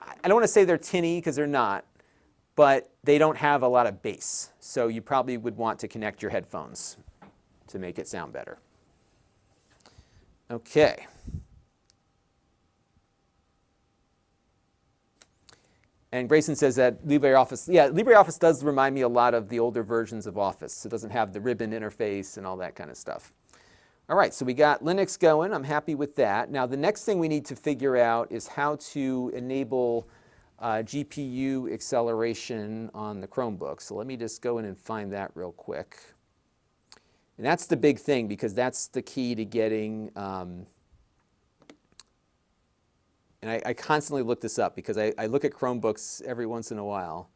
I don't want to say they're tinny because they're not, but they don't have a lot of bass. So you probably would want to connect your headphones to make it sound better. Okay. And Grayson says that LibreOffice, yeah, LibreOffice does remind me a lot of the older versions of Office. It doesn't have the ribbon interface and all that kind of stuff. All right, so we got Linux going. I'm happy with that. Now, the next thing we need to figure out is how to enable GPU acceleration on the Chromebook. So let me just go in and find that real quick. And that's the big thing, because that's the key to getting, and I constantly look this up because I look at Chromebooks every once in a while.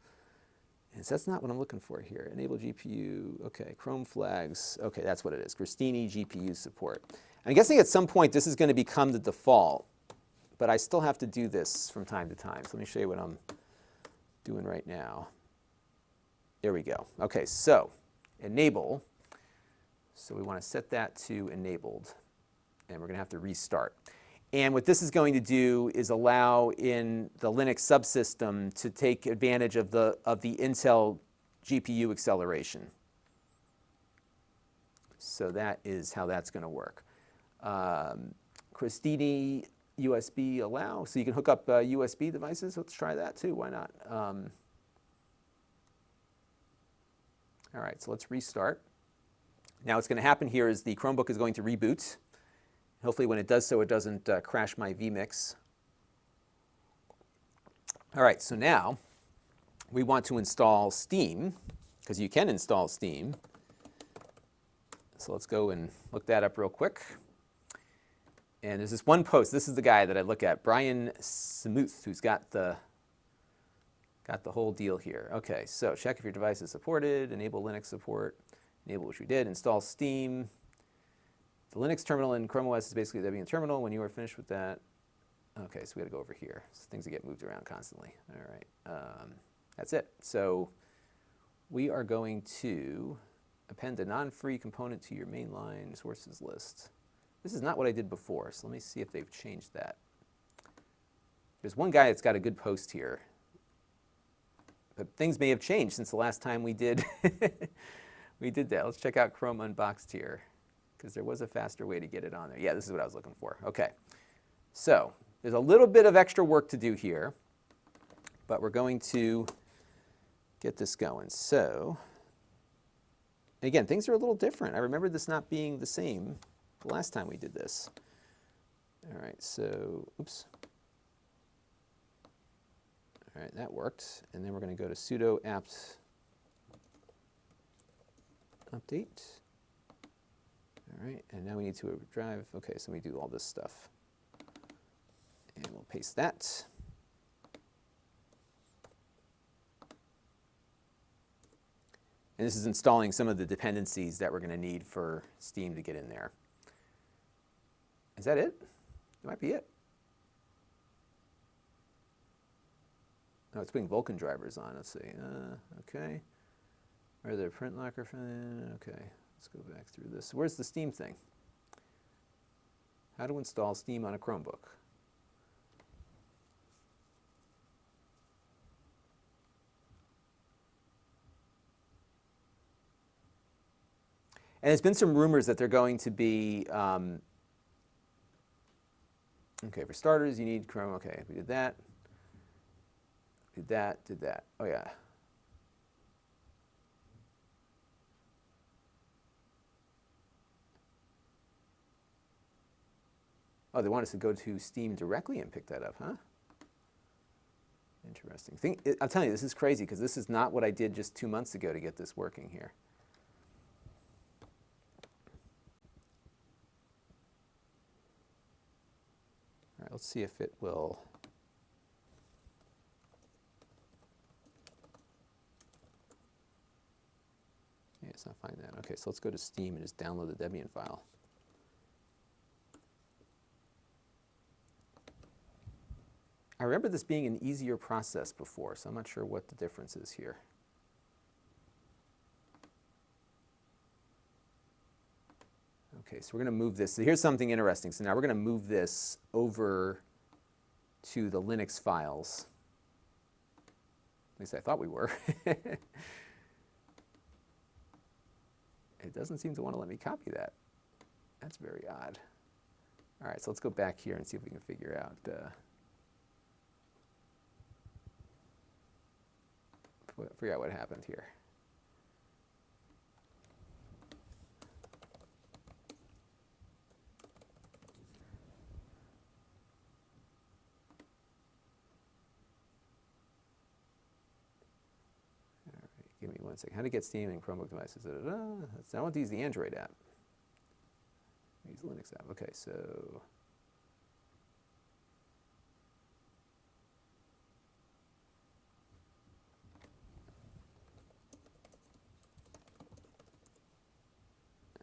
And so that's not what I'm looking for here. Enable GPU, okay, Chrome flags, okay, that's what it is, Christini GPU support. I'm guessing at some point this is going to become the default, but I still have to do this from time to time. So let me show you what I'm doing right now. There we go. Okay, so enable. So we want to set that to enabled, and we're going to have to restart. And what this is going to do is allow in the Linux subsystem to take advantage of the Intel GPU acceleration. So that is how that's going to work. Christini USB allow, so you can hook up USB devices. Let's try that too. Why not? All right, so let's restart. Now what's going to happen here is the Chromebook is going to reboot. Hopefully when it does so, it doesn't crash my vMix. All right, so now we want to install Steam, because you can install Steam. So let's go and look that up real quick. And there's this one post. This is the guy that I look at, Brian Smuth, who's got the whole deal here. Okay, so check if your device is supported, enable Linux support, enable which we did, install Steam. The Linux terminal in Chrome OS is basically the Debian terminal. When you are finished with that, okay, so we got to go over here. So things that get moved around constantly. All right, that's it. So we are going to append a non-free component to your mainline sources list. This is not what I did before, so let me see if they've changed that. There's one guy that's got a good post here, but things may have changed since the last time we did we did that. Let's check out Chrome Unboxed here, because there was a faster way to get it on there. Yeah, this is what I was looking for. Okay, so there's a little bit of extra work to do here, but we're going to get this going. So again, things are a little different. I remember this not being the same the last time we did this. All right, so, oops. All right, that worked. And then we're going to go to sudo apt update. All right, and now we need to drive. Okay, so we do all this stuff. And we'll paste that. And this is installing some of the dependencies that we're going to need for Steam to get in there. Is that it? That might be it. Oh, it's putting Vulkan drivers on. Let's see. Okay. Are there print locker? Okay. Let's go back through this. Where's the Steam thing? How to install Steam on a Chromebook. And there's been some rumors that they're going to be, okay, for starters, you need Chrome. Okay, we did that. Did that, did that. Oh, yeah. Oh, they want us to go to Steam directly and pick that up, huh? Interesting. I'm telling you, this is crazy, because this is not what I did just 2 months ago to get this working here. All right, let's see if it will. Yeah, it's not finding that. Okay, so let's go to Steam and just download the Debian file. I remember this being an easier process before, so I'm not sure what the difference is here. Okay, so we're going to move this. So here's something interesting. So now we're going to move this over to the Linux files. At least I thought we were. It doesn't seem to want to let me copy that. That's very odd. All right, so let's go back here and see if we can figure out. figure out what happened here. Give me 1 second. How to get Steam and Chromebook devices? I want to use the Android app. Use the Linux app. Okay, so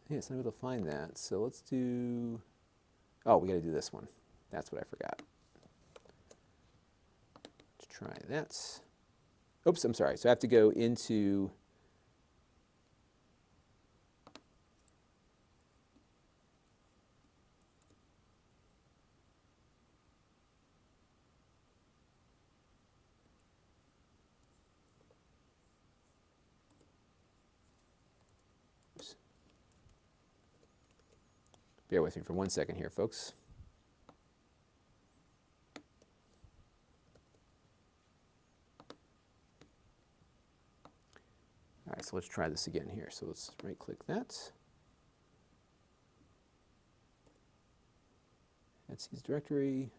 yes, I'm able to find that. So let's do. Oh, we got to do this one. That's what I forgot. Let's try that. Oops, I'm sorry. So I have to go into bear with me for 1 second here, folks. All right, so let's try this again here. So let's right-click that. Etsy's directory.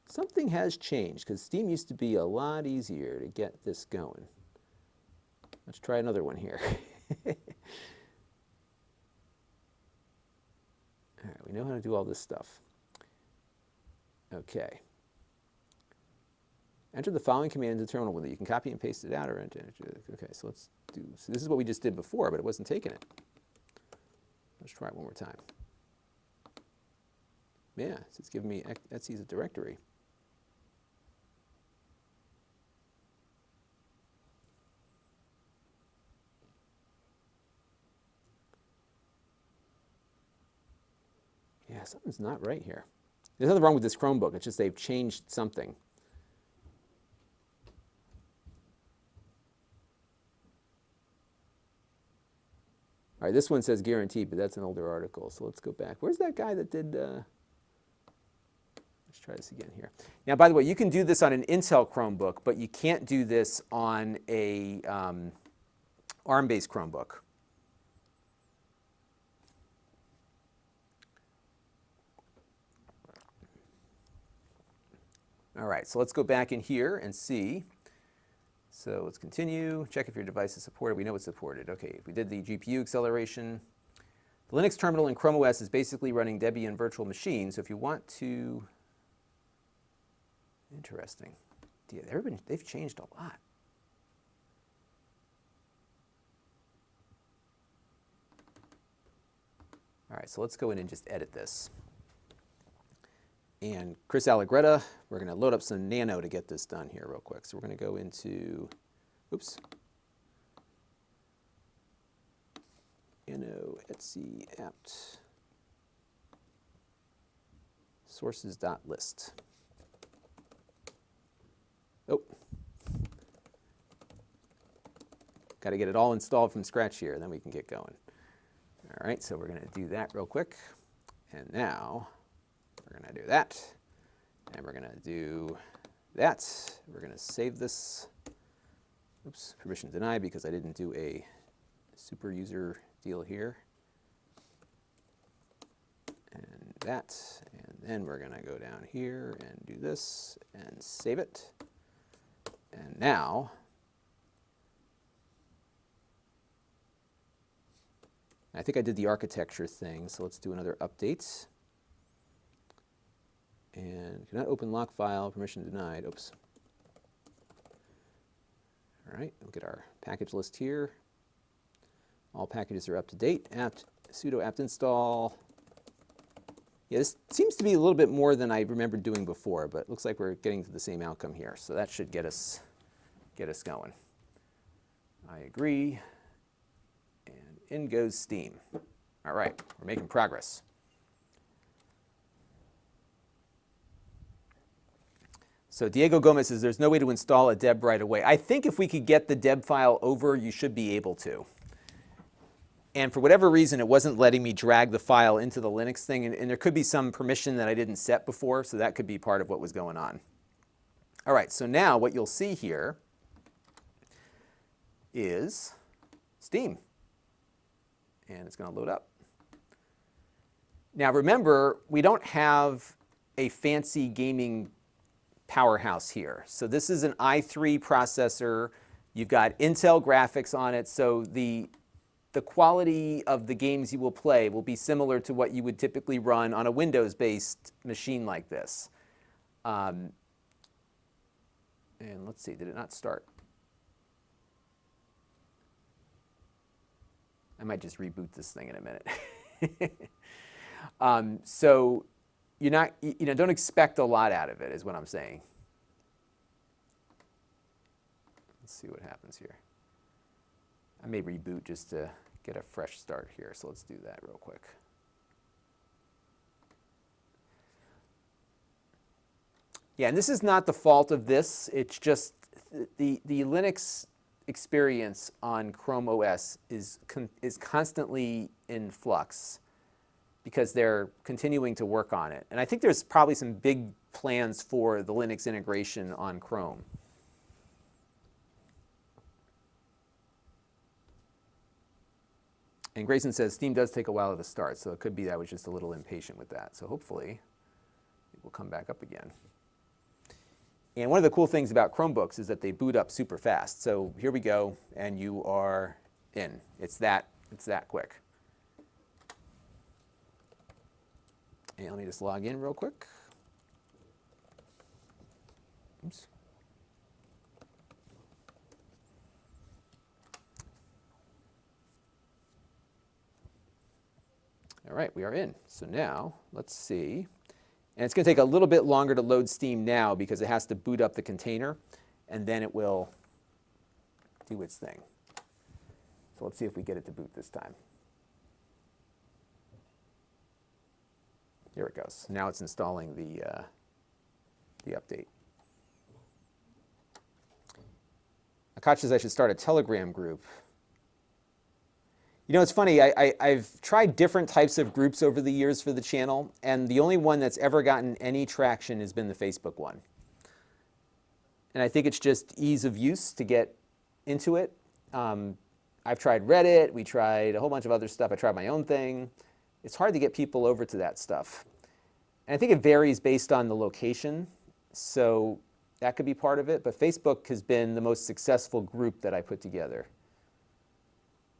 Something has changed because Steam used to be a lot easier to get this going. Let's try another one here. All right, we know how to do all this stuff. Okay. Enter the following command in the terminal window. You can copy and paste it out or enter. Okay, so let's do. So this is what we just did before, but it wasn't taking it. Let's try it one more time. Yeah, so it's giving me Etsy's directory. Yeah, something's not right here. There's nothing wrong with this Chromebook. It's just they've changed something. All right, this one says guaranteed, but that's an older article. So let's go back. Where's that guy that did... let's try this again here. Now, by the way, you can do this on an Intel Chromebook, but you can't do this on a ARM-based Chromebook. All right, so let's go back in here and see. So let's continue. Check if your device is supported. We know it's supported. Okay, if we did the GPU acceleration. The Linux terminal in Chrome OS is basically running Debian virtual machine. So if you want to... Interesting. Yeah, they've changed a lot. All right, so let's go in and just edit this. And Chris Allegretta, we're going to load up some Nano to get this done here real quick. So we're going to go into, oops, Nano Etsy apt sources.list. Oh, got to get it all installed from scratch here, then we can get going. All right, so we're going to do that real quick. And now we're going to do that, and we're going to do that. We're going to save this. Oops, permission denied because I didn't do a super user deal here. And that, and then we're going to go down here and do this and save it. And now, I think I did the architecture thing, so let's do another update. And cannot open lock file, permission denied. Oops. All right, look at our package list here. All packages are up to date. Apt, sudo apt install. Yeah, this seems to be a little bit more than I remembered doing before, but it looks like we're getting to the same outcome here. So that should get us going. I agree. And in goes Steam. All right, we're making progress. So Diego Gomez says there's no way to install a deb right away. I think if we could get the deb file over, you should be able to. And for whatever reason, it wasn't letting me drag the file into the Linux thing. And there could be some permission that I didn't set before, so that could be part of what was going on. All right, so now what you'll see here is Steam. And it's going to load up. Now remember, we don't have a fancy gaming powerhouse here. So this is an i3 processor. You've got Intel graphics on it, so the quality of the games you will play will be similar to what you would typically run on a Windows-based machine like this. And let's see, did it not start? I might just reboot this thing in a minute. So you're not, don't expect a lot out of it, is what I'm saying. Let's see what happens here. I may reboot just to get a fresh start here, so let's do that real quick. Yeah, and this is not the fault of this. It's just the Linux experience on Chrome OS is constantly in flux because they're continuing to work on it. And I think there's probably some big plans for the Linux integration on Chrome. And Grayson says Steam does take a while to start, so it could be that I was just a little impatient with that. So hopefully it will come back up again. And one of the cool things about Chromebooks is that they boot up super fast. So here we go, and you are in. It's that quick. And let me just log in real quick. Oops. All right, we are in. So now, let's see. And it's going to take a little bit longer to load Steam now because it has to boot up the container, and then it will do its thing. So let's see if we get it to boot this time. Here it goes. Now it's installing the update. Akash says I should start a Telegram group. You know, it's funny, I've tried different types of groups over the years for the channel, and the only one that's ever gotten any traction has been the Facebook one. And I think it's just ease of use to get into it. I've tried Reddit, we tried a whole bunch of other stuff, I tried my own thing. It's hard to get people over to that stuff. And I think it varies based on the location, so that could be part of it, but Facebook has been the most successful group that I put together.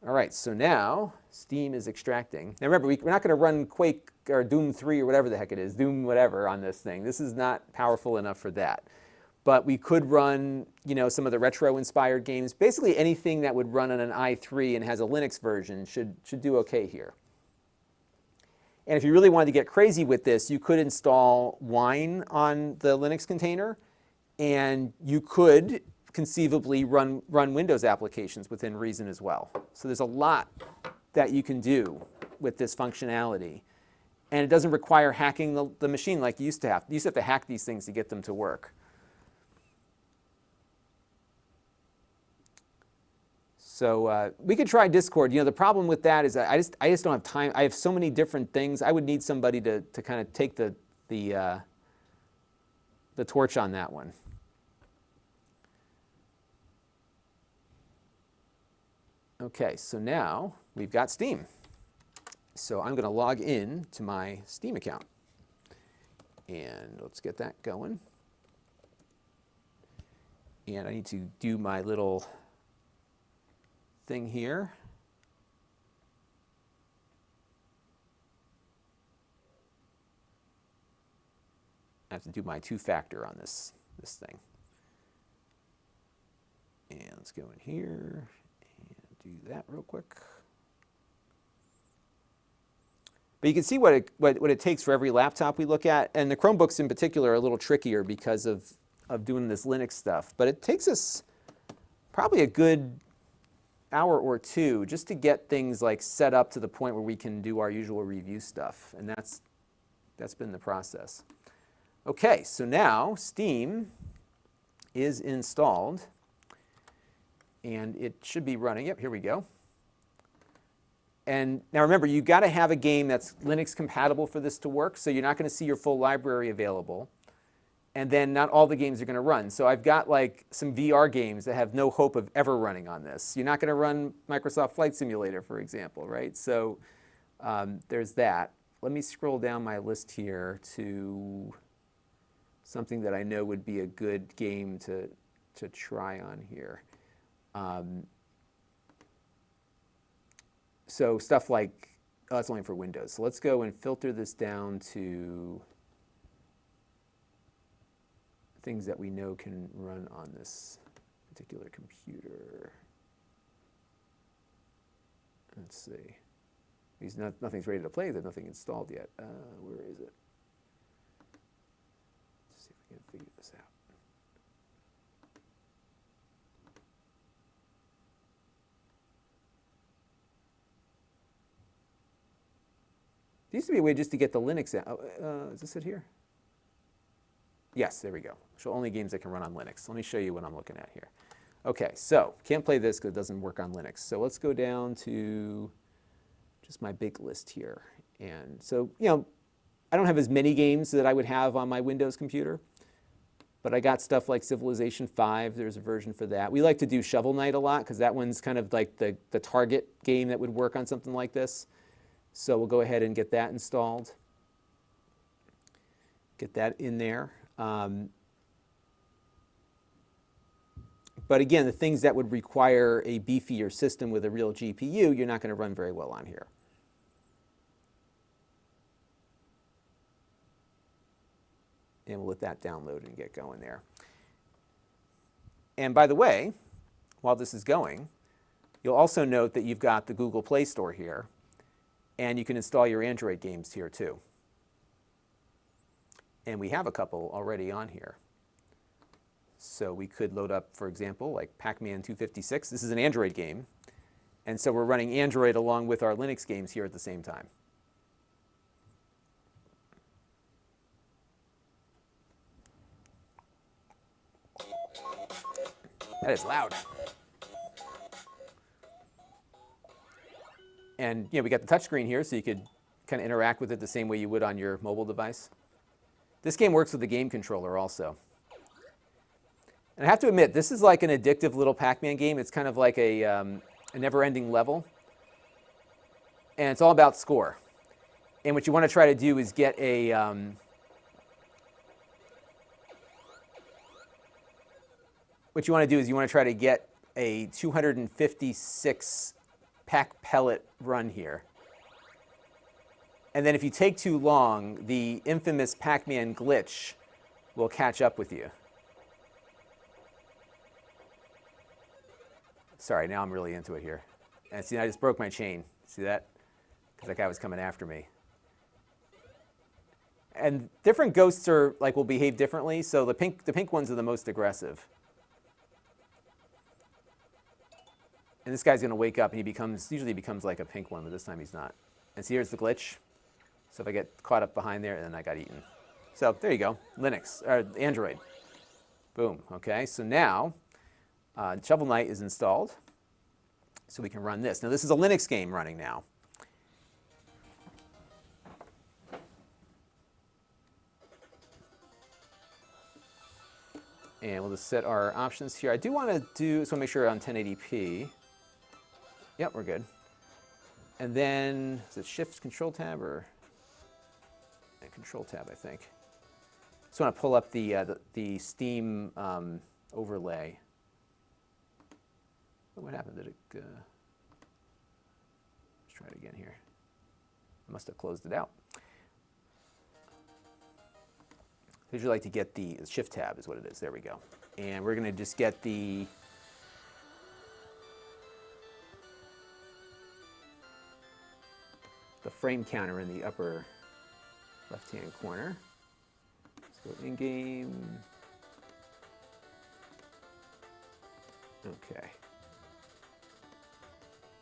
All right, so now Steam is extracting. Now remember, we're not going to run Quake or Doom 3 or whatever the heck it is, Doom whatever on this thing. This is not powerful enough for that. But we could run, some of the retro-inspired games. Basically anything that would run on an i3 and has a Linux version should do okay here. And if you really wanted to get crazy with this, you could install Wine on the Linux container, and you could conceivably run Windows applications within reason as well. So there's a lot that you can do with this functionality. And it doesn't require hacking the machine like you used to have. You used to have to hack these things to get them to work. So we could try Discord. The problem with that is I just don't have time. I have so many different things. I would need somebody to kind of take the torch on that one. Okay, so now we've got Steam. So I'm going to log in to my Steam account. And let's get that going. And I need to do my little thing here. I have to do my two-factor on this thing. And let's go in here. Do that real quick. But you can see what it takes for every laptop we look at. And the Chromebooks in particular are a little trickier because of doing this Linux stuff. But it takes us probably a good hour or two just to get things like set up to the point where we can do our usual review stuff. And that's been the process. Okay, so now Steam is installed. And it should be running. Yep, here we go. And now remember, you've got to have a game that's Linux compatible for this to work, so you're not going to see your full library available. And then not all the games are going to run. So I've got like some VR games that have no hope of ever running on this. You're not going to run Microsoft Flight Simulator, for example, right? So there's that. Let me scroll down my list here to something that I know would be a good game to try on here. So stuff like, oh, that's only for Windows. So let's go and filter this down to things that we know can run on this particular computer. Let's see. Nothing's ready to play. There's nothing installed yet. Where is it? Let's see if we can figure this out. There used to be a way just to get the Linux out. Is this it here? Yes, there we go. Show only games that can run on Linux. Let me show you what I'm looking at here. Okay, so can't play this because it doesn't work on Linux. So let's go down to just my big list here. And so, you know, I don't have as many games that I would have on my Windows computer, but I got stuff like Civilization 5. There's a version for that. We like to do Shovel Knight a lot because that one's kind of like the target game that would work on something like this. So we'll go ahead and get that installed. Get that in there. But again, the things that would require a beefier system with a real GPU, you're not going to run very well on here. And we'll let that download and get going there. And by the way, while this is going, you'll also note that you've got the Google Play Store here, and you can install your Android games here too. And we have a couple already on here. So we could load up, for example, like Pac-Man 256. This is an Android game. And so we're running Android along with our Linux games here at the same time. That is loud. And you know, we got the touchscreen here, so you could kind of interact with it the same way you would on your mobile device. This game works with the game controller also. And I have to admit, this is like an addictive little Pac-Man game. It's kind of like a never-ending level. And it's all about score. And what you want to try to do is get a... what you want to do is you want to try to get a 256 Pac pellet run here. And then if you take too long, the infamous Pac-Man glitch will catch up with you. Sorry, now I'm really into it here. And see, I just broke my chain. See that? Because that guy was coming after me. And different ghosts are like will behave differently. So the pink ones are the most aggressive. And this guy's going to wake up and usually becomes like a pink one, but this time he's not. And see, here's the glitch. So if I get caught up behind there, then I got eaten. So there you go, Linux, or Android. Boom, okay, so now Shovel Knight is installed. So we can run this. Now this is a Linux game running now. And we'll just set our options here. I do want to do, so make sure on 1080p. Yep, we're good. And then, is it Shift Control Tab or Control Tab, I think. Just want to pull up the Steam overlay. Oh, what happened? Did it? Let's try it again here. I must have closed it out. I usually like to get the Shift Tab is what it is. There we go. And we're going to just get the frame counter in the upper left-hand corner. Let's go in-game. Okay.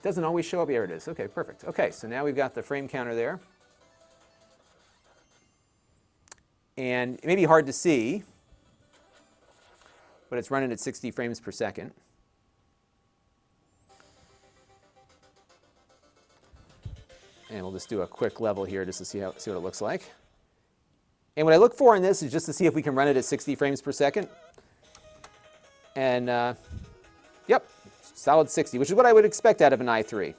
Doesn't always show up. Here it is. Okay, perfect. Okay, so now we've got the frame counter there. And it may be hard to see, but it's running at 60 frames per second. just do a quick level here just to see what it looks like. And what I look for in this is just to see if we can run it at 60 frames per second. And yep, solid 60, which is what I would expect out of an i3.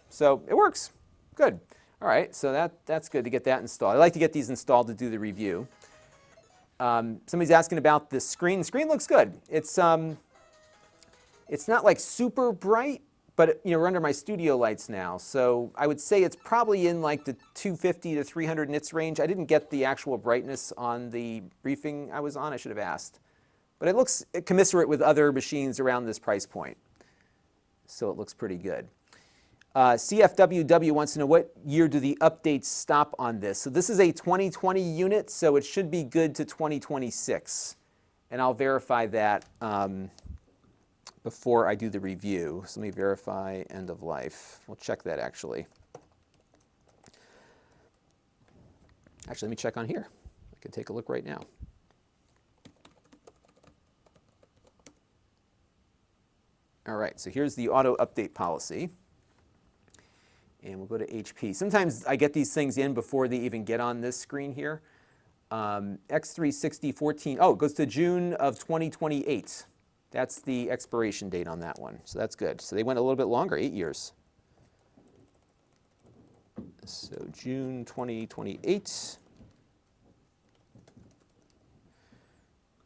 So it works. Good. All right, so that's good to get that installed. I like to get these installed to do the review. Somebody's asking about the screen. The screen looks good. It's not like super bright, but we're under my studio lights now, so I would say it's probably in like the 250 to 300 nits range. I didn't get the actual brightness on the briefing I was on. I should have asked. But it looks commensurate with other machines around this price point. So it looks pretty good. CFWW wants to know what year do the updates stop on this. So this is a 2020 unit, so it should be good to 2026. And I'll verify that before I do the review. So let me verify end of life. We'll check that actually. Actually, let me check on here. I can take a look right now. All right, so here's the auto update policy. And we'll go to HP. Sometimes I get these things in before they even get on this screen here. X360 14, oh, it goes to June of 2028. That's the expiration date on that one. So that's good. So they went a little bit longer, 8 years. So June 2028.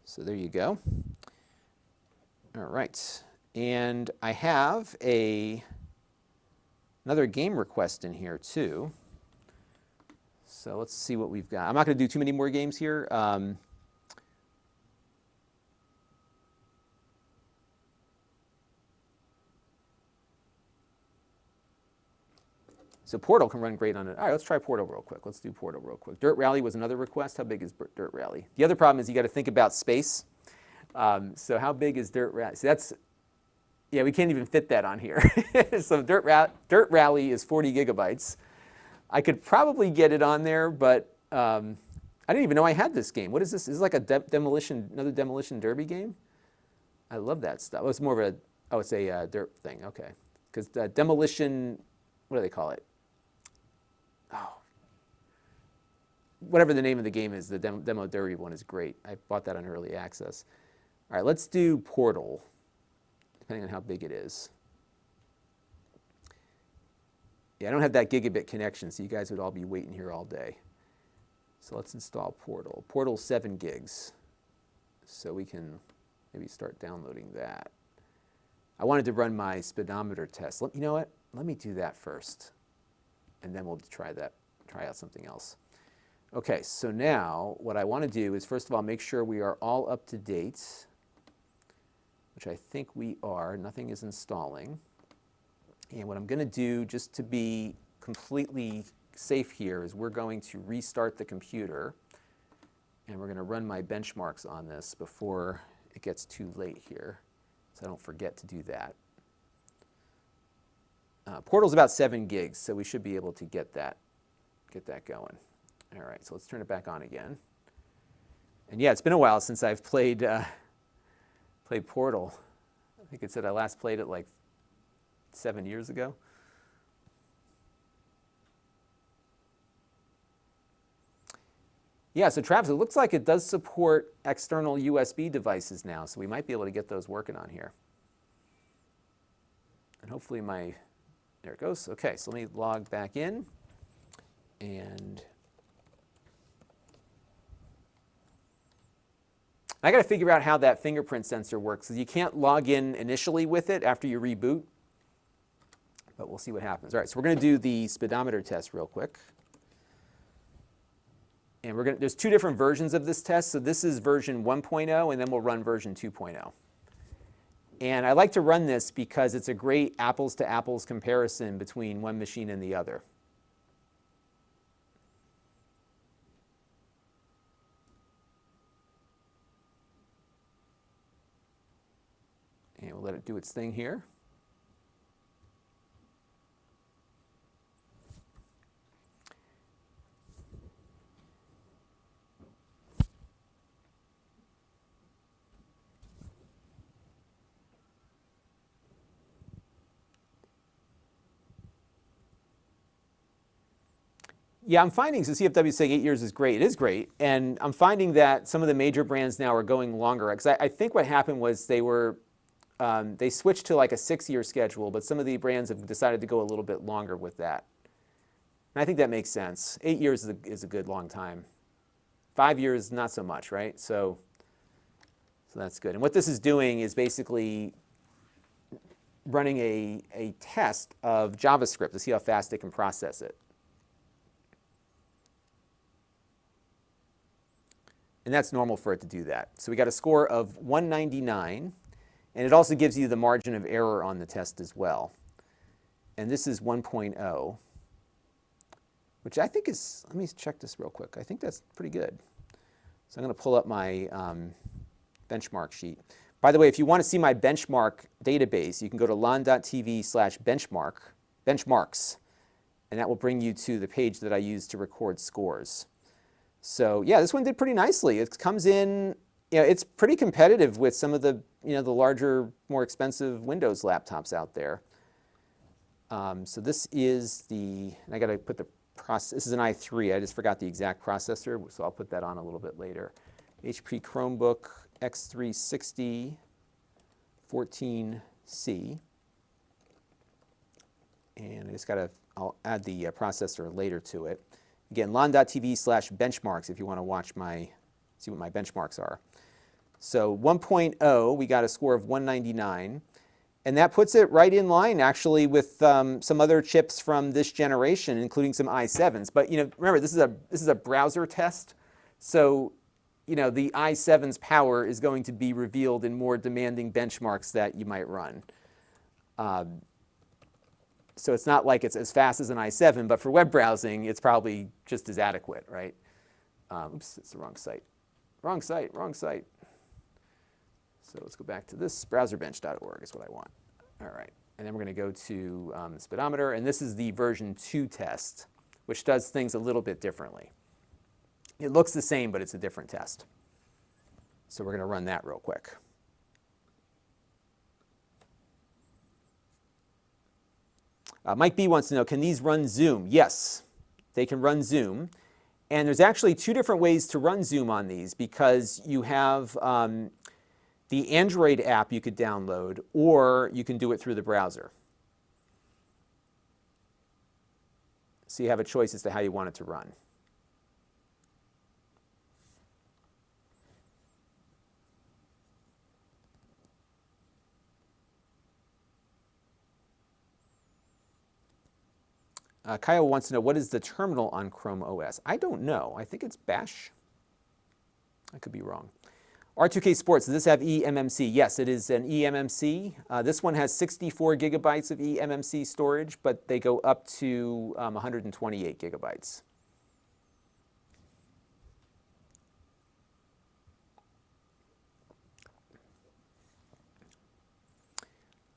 So there you go. All right. And I have another game request in here too. So let's see what we've got. I'm not going to do too many more games here. So Portal can run great on it. All right, let's try Portal real quick. Let's do Portal real quick. Dirt Rally was another request. How big is Dirt Rally? The other problem is you got to think about space. So how big is Dirt Rally? So that's, yeah, we can't even fit that on here. So Dirt Rally is 40 gigabytes. I could probably get it on there, but I didn't even know I had this game. What is this? Is it like a another Demolition Derby game? I love that stuff. Oh, it's more of a, oh, it's a dirt thing. Okay. Because Demolition, what do they call it? Oh. Whatever the name of the game is, the Demo Derby one is great. I bought that on early access. All right, let's do Portal, depending on how big it is. Yeah, I don't have that gigabit connection, so you guys would all be waiting here all day. So let's install Portal. Portal's 7 gigs. So we can maybe start downloading that. I wanted to run my speedometer test. You know what? Let me do that first. And then we'll try out something else. Okay, so now what I want to do is, first of all, make sure we are all up to date, which I think we are. Nothing is installing. And what I'm going to do, just to be completely safe here, is we're going to restart the computer. And we're going to run my benchmarks on this before it gets too late here, so I don't forget to do that. Portal's about 7 gigs, so we should be able to get that going. All right, so let's turn it back on again. And yeah, it's been a while since I've played Portal. I think it said I last played it like 7 years ago. Yeah, so Travis, it looks like it does support external USB devices now, so we might be able to get those working on here. And hopefully there it goes. Okay, so let me log back in. And I got to figure out how that fingerprint sensor works, because you can't log in initially with it after you reboot. But we'll see what happens. All right, so we're going to do the speedometer test real quick. And there's 2 different versions of this test. So this is version 1.0, and then we'll run version 2.0. And I like to run this because it's a great apples to apples comparison between one machine and the other. And we'll let it do its thing here. Yeah, I'm finding, so CFW is saying 8 years is great. It is great. And I'm finding that some of the major brands now are going longer. Because I think what happened was they switched to like a 6-year schedule, but some of the brands have decided to go a little bit longer with that. And I think that makes sense. 8 years is a good long time. 5 years, not so much, right? So that's good. And what this is doing is basically running a test of JavaScript to see how fast it can process it. And that's normal for it to do that. So we got a score of 199, and it also gives you the margin of error on the test as well. And this is 1.0, which I think is, let me check this real quick. I think that's pretty good. So I'm going to pull up my benchmark sheet. By the way, if you want to see my benchmark database, you can go to Lon.TV/benchmarks, and that will bring you to the page that I use to record scores. So yeah, this one did pretty nicely. It comes in, it's pretty competitive with some of the, the larger, more expensive Windows laptops out there. So this is and I got to put the process, this is an i3, I just forgot the exact processor, so I'll put that on a little bit later. HP Chromebook x360 14C. And I just I'll add the processor later to it. Again, Lon.TV/benchmarks if you want to see what my benchmarks are. So 1.0, we got a score of 199. And that puts it right in line, actually, with some other chips from this generation, including some i7s. But remember, this is a browser test, so the i7's power is going to be revealed in more demanding benchmarks that you might run. So it's not like it's as fast as an i7, but for web browsing, it's probably just as adequate, right? Oops, it's the wrong site. Wrong site. So let's go back to this. Browserbench.org is what I want. All right. And then we're going to go to the speedometer. And this is the version 2 test, which does things a little bit differently. It looks the same, but it's a different test. So we're going to run that real quick. Mike B wants to know, can these run Zoom? Yes, they can run Zoom. And there's actually 2 different ways to run Zoom on these, because you have the Android app you could download, or you can do it through the browser. So you have a choice as to how you want it to run. Kyle wants to know, what is the terminal on Chrome OS? I don't know. I think it's Bash. I could be wrong. R2K Sports, does this have eMMC? Yes, it is an eMMC. This one has 64 gigabytes of eMMC storage, but they go up to 128 gigabytes.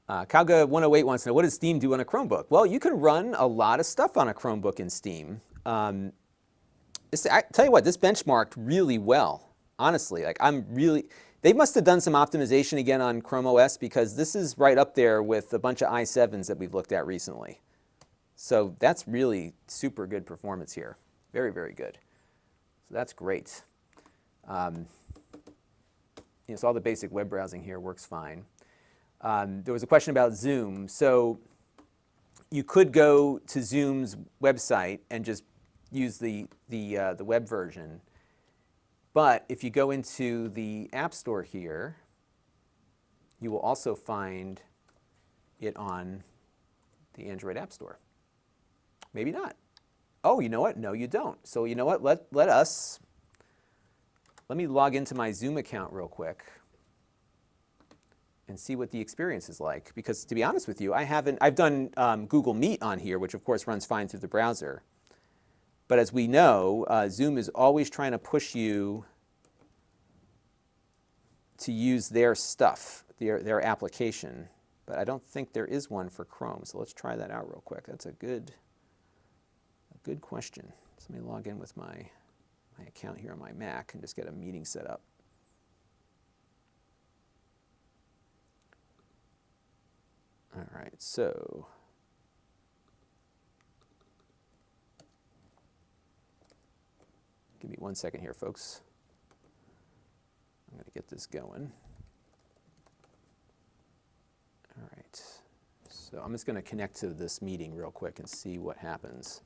Kalga108 wants to know, what does Steam do on a Chromebook? Well, you can run a lot of stuff on a Chromebook in Steam. I tell you what, this benchmarked really well. Honestly, they must have done some optimization again on Chrome OS, because this is right up there with a bunch of i7s that we've looked at recently. So that's really super good performance here. Very, very good. So that's great. So all the basic web browsing here works fine. There was a question about Zoom. So you could go to Zoom's website and just use the web version. But if you go into the App Store here, you will also find it on the Android App Store. Maybe not. Oh, you know what? No, you don't. So you know what? Let me log into my Zoom account real quick and see what the experience is like. Because to be honest with you, I've done Google Meet on here, which of course runs fine through the browser. But as we know, Zoom is always trying to push you to use their stuff, their application. But I don't think there is one for Chrome. So let's try that out real quick. That's a good question. So let me log in with my account here on my Mac and just get a meeting set up. All right, so Give me 1 second here, folks. I'm going to get this going. All right. So I'm just going to connect to this meeting real quick and see what happens.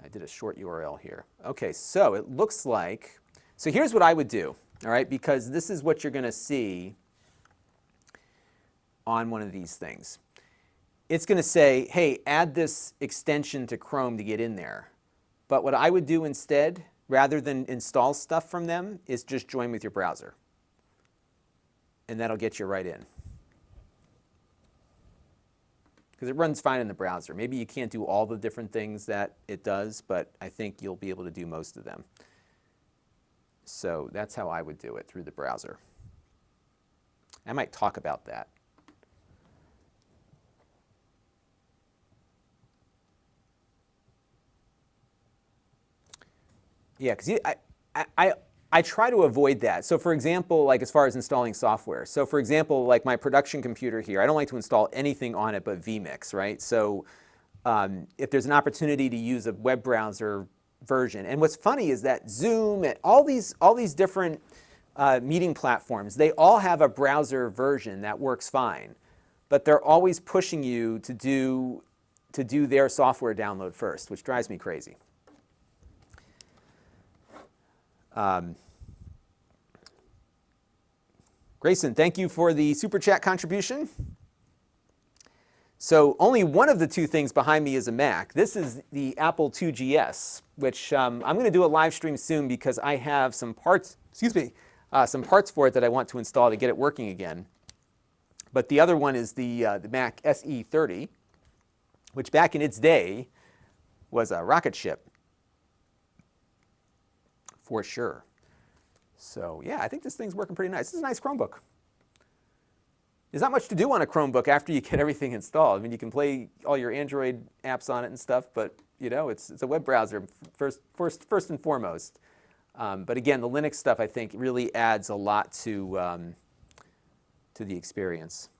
I did a short URL here. Okay, so it looks like, so here's what I would do, all right, because this is what you're going to see on one of these things. It's going to say, hey, add this extension to Chrome to get in there. But what I would do instead, rather than install stuff from them, is just join with your browser. And that'll get you right in. Because it runs fine in the browser. Maybe you can't do all the different things that it does, but I think you'll be able to do most of them. So that's how I would do it, through the browser. I might talk about that. Yeah, because I try to avoid that. So for example, like as far as installing software. So for example, like my production computer here, I don't like to install anything on it but vMix, right? So if there's an opportunity to use a web browser version. And what's funny is that Zoom and all these different meeting platforms, they all have a browser version that works fine. But they're always pushing you to do their software download first, which drives me crazy. Grayson, thank you for the Super Chat contribution. So only one of the two things behind me is a Mac. This is the Apple IIgs, which I'm going to do a live stream soon because I have some parts, some parts for it that I want to install to get it working again. But the other one is the Mac SE30, which back in its day was a rocket ship. For sure. So yeah, I think this thing's working pretty nice. This is a nice Chromebook. There's not much to do on a Chromebook after you get everything installed. I mean, you can play all your Android apps on it and stuff, but you know, it's a web browser first and foremost. But again, the Linux stuff I think really adds a lot to the experience.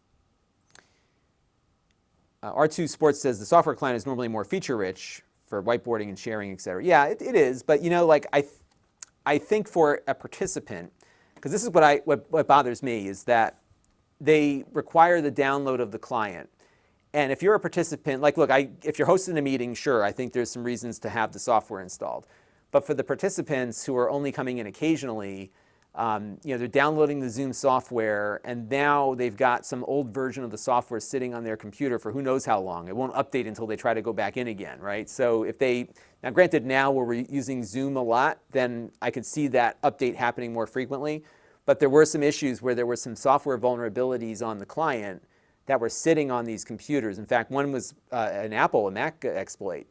R2 Sports says the software client is normally more feature-rich for whiteboarding and sharing, etc. Yeah, it is, but you know, like I think for a participant, because this is what bothers me, is that they require the download of the client. And if you're a participant, like look, if you're hosting a meeting, sure, I think there's some reasons to have the software installed. But for the participants who are only coming in occasionally, you know, they're downloading the Zoom software, and now they've got some old version of the software sitting on their computer for who knows how long. It won't update until they try to go back in again, right? So if they, now granted now where we're using Zoom a lot, then I could see that update happening more frequently. But there were some issues where there were some software vulnerabilities on the client that were sitting on these computers. In fact, one was a Mac exploit.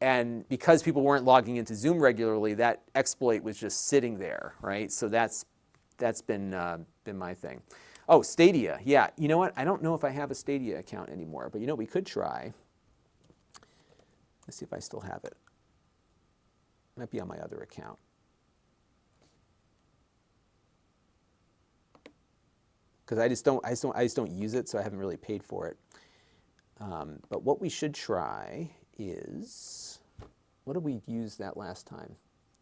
And because people weren't logging into Zoom regularly, that exploit was just sitting there, right? So that's been my thing. Oh, Stadia. Yeah, you know what? I don't know if I have a Stadia account anymore, but you know what we could try? Let's see if I still have it. It might be on my other account. Because I just don't use it, so I haven't really paid for it. But what we should try is, what did we use that last time?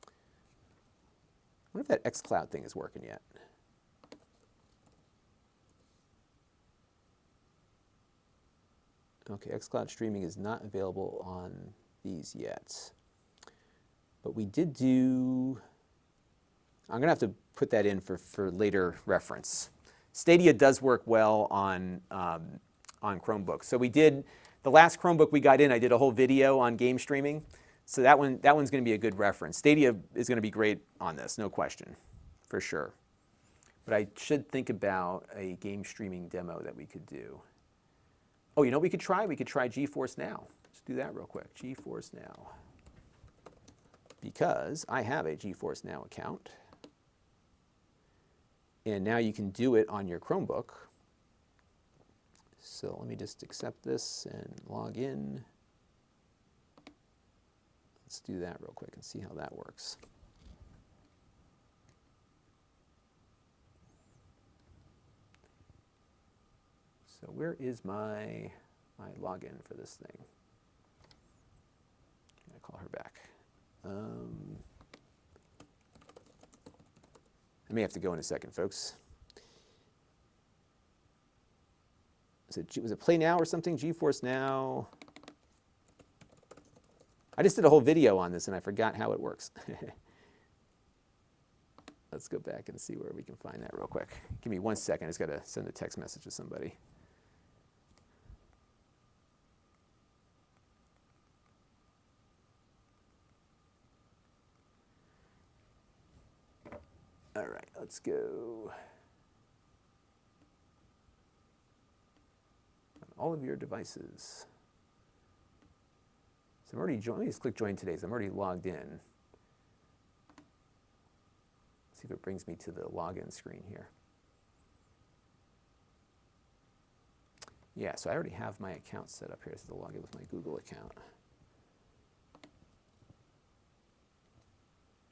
I wonder if that xCloud thing is working yet. Okay, xCloud streaming is not available on these yet. But we did do, I'm going to have to put that in for later reference. Stadia does work well on Chromebooks. So we did, the last Chromebook we got in, I did a whole video on game streaming. So that one's going to be a good reference. Stadia is going to be great on this, no question, for sure. But I should think about a game streaming demo that we could do. Oh, you know what we could try? We could try GeForce Now. Let's do that real quick. GeForce Now. Because I have a GeForce Now account. And now you can do it on your Chromebook. So let me just accept this and log in. Let's do that real quick and see how that works. So where is my my login for this thing. I'm going to call her back. I may have to go in a second, folks. Was it Play Now or something? GeForce Now. I just did a whole video on this and I forgot how it works. Let's go back and see where we can find that real quick. Give me 1 second. I just got to send a text message to somebody. All right, let's go. On all of your devices. So I'm already joined. Let me just click Join Today. So I'm already logged in. See if it brings me to the login screen here. Yeah, so I already have my account set up here. So I'll log in with my Google account.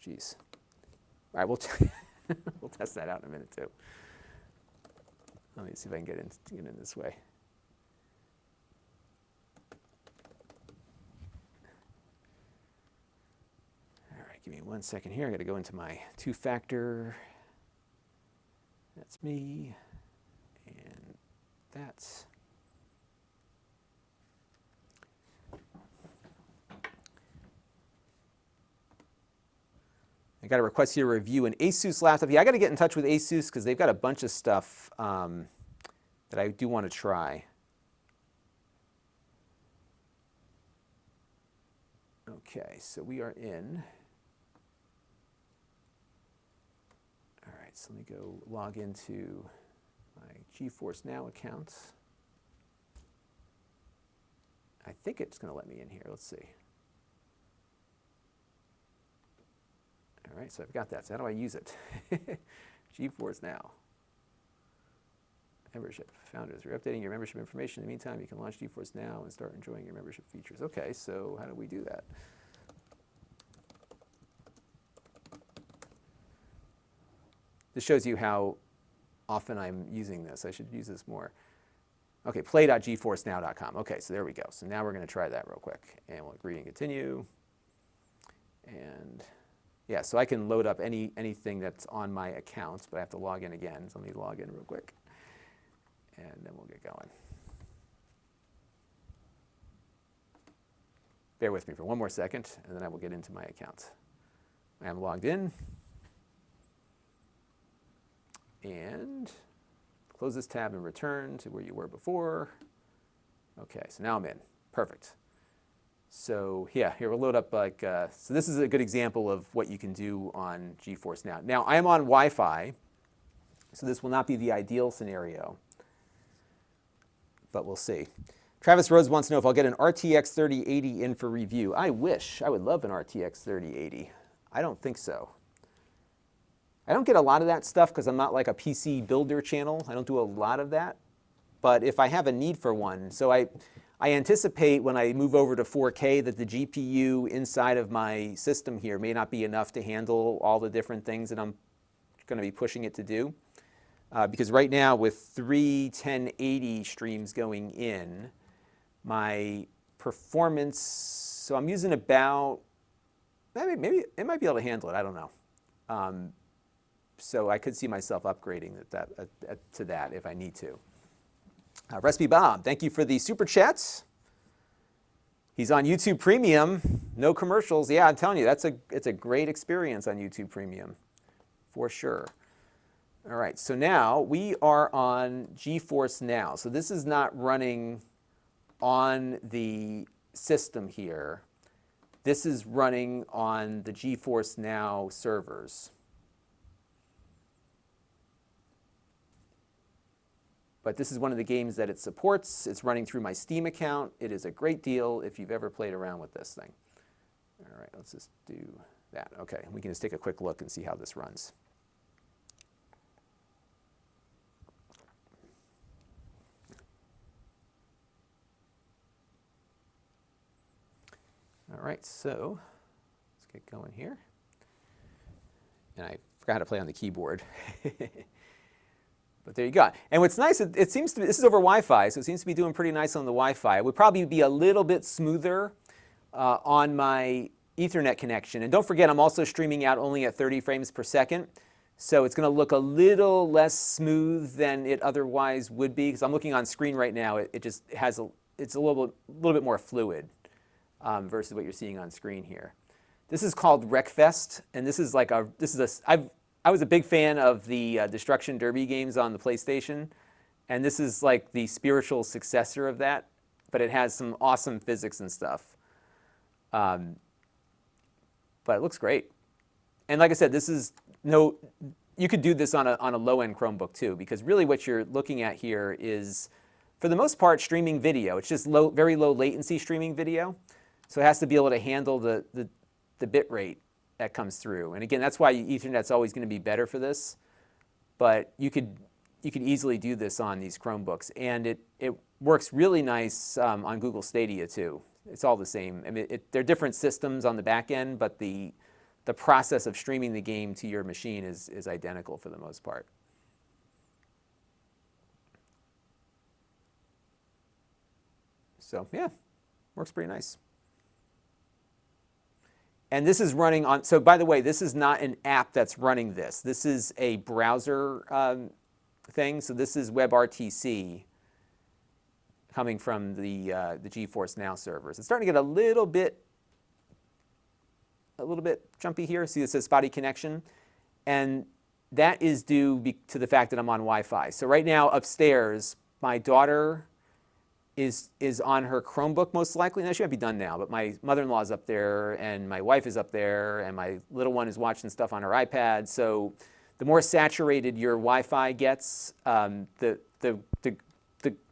Jeez. All right, we'll test that out in a minute too. Let me see if I can get in this way. All right, give me 1 second here. I got to go into my two-factor. That's me, and that's. I got a request here to review an Asus laptop. Yeah, I got to get in touch with Asus because they've got a bunch of stuff that I do want to try. Okay, so we are in. All right, so let me go log into my GeForce Now account. I think it's going to let me in here. Let's see. All right, so I've got that. So how do I use it? GeForce Now. Membership. Founders, you're updating your membership information. In the meantime, you can launch GeForce Now and start enjoying your membership features. Okay, so how do we do that? This shows you how often I'm using this. I should use this more. Okay, play.geforcenow.com. Okay, so there we go. So now we're going to try that real quick. And we'll agree and continue. And yeah, so I can load up anything that's on my accounts, but I have to log in again. So let me log in real quick. And then we'll get going. Bear with me for 1 more second, and then I will get into my account. I am logged in. And close this tab and return to where you were before. Okay, so now I'm in. Perfect. So yeah, here we'll load up like, so this is a good example of what you can do on GeForce Now. Now I am on Wi-Fi, so this will not be the ideal scenario, but we'll see. Travis Rhodes wants to know if I'll get an RTX 3080 in for review. I wish. I would love an RTX 3080. I don't think so. I don't get a lot of that stuff because I'm not like a PC builder channel. I don't do a lot of that. But if I have a need for one, so I anticipate when I move over to 4K that the GPU inside of my system here may not be enough to handle all the different things that I'm going to be pushing it to do. Because right now with 3 1080 streams going in, my performance, so I'm using about, maybe it might be able to handle it, I don't know. So I could see myself upgrading to that if I need to. Recipe Bob, thank you for the super chats. He's on YouTube Premium, no commercials. Yeah, I'm telling you, it's a great experience on YouTube Premium, for sure. All right, so now we are on GeForce Now. So this is not running on the system here. This is running on the GeForce Now servers. But this is one of the games that it supports. It's running through my Steam account. It is a great deal if you've ever played around with this thing. All right, let's just do that. Okay, we can just take a quick look and see how this runs. All right, so let's get going here. And I forgot how to play on the keyboard. But there you go. And what's nice, it seems to be, this is over Wi-Fi, so it seems to be doing pretty nice on the Wi-Fi. It would probably be a little bit smoother on my Ethernet connection. And don't forget, I'm also streaming out only at 30 frames per second. So it's going to look a little less smooth than it otherwise would be. Because I'm looking on screen right now, it just has it's a little bit more fluid versus what you're seeing on screen here. This is called Wreckfest, and this is like I was a big fan of the Destruction Derby games on the PlayStation, and this is like the spiritual successor of that, but it has some awesome physics and stuff. But it looks great. And like I said, this is you could do this on a low-end Chromebook too, because really what you're looking at here is, for the most part, streaming video. It's just very low latency streaming video, so it has to be able to handle the bit rate that comes through. And again, that's why Ethernet's always going to be better for this. But you could easily do this on these Chromebooks, and it works really nice on Google Stadia too. It's all the same. I mean, they're different systems on the back end, but the process of streaming the game to your machine is identical for the most part. So yeah, works pretty nice. And this is running on, so by the way, this is not an app that's running this. This is a browser thing. So this is WebRTC coming from the GeForce Now servers. It's starting to get a little bit jumpy here. See, it says spotty connection. And that is due to the fact that I'm on Wi-Fi. So right now upstairs, my daughter is on her Chromebook most likely. Now, she might be done now, but my mother-in-law is up there, and my wife is up there, and my little one is watching stuff on her iPad. So the more saturated your Wi-Fi gets, the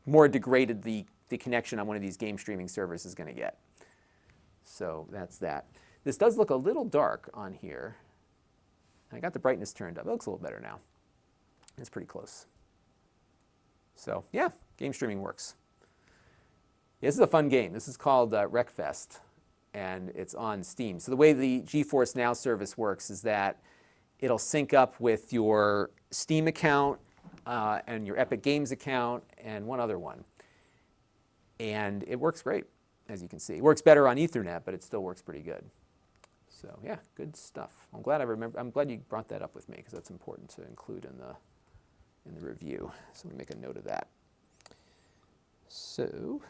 more degraded the connection on one of these game streaming servers is going to get. So that's that. This does look a little dark on here. I got the brightness turned up. It looks a little better now. It's pretty close. So yeah, game streaming works. This is a fun game. This is called Wreckfest, and it's on Steam. So the way the GeForce Now service works is that it'll sync up with your Steam account and your Epic Games account and one other one. And it works great, as you can see. It works better on Ethernet, but it still works pretty good. So yeah, good stuff. I'm glad you brought that up with me, because that's important to include in the review. So let me make a note of that. So.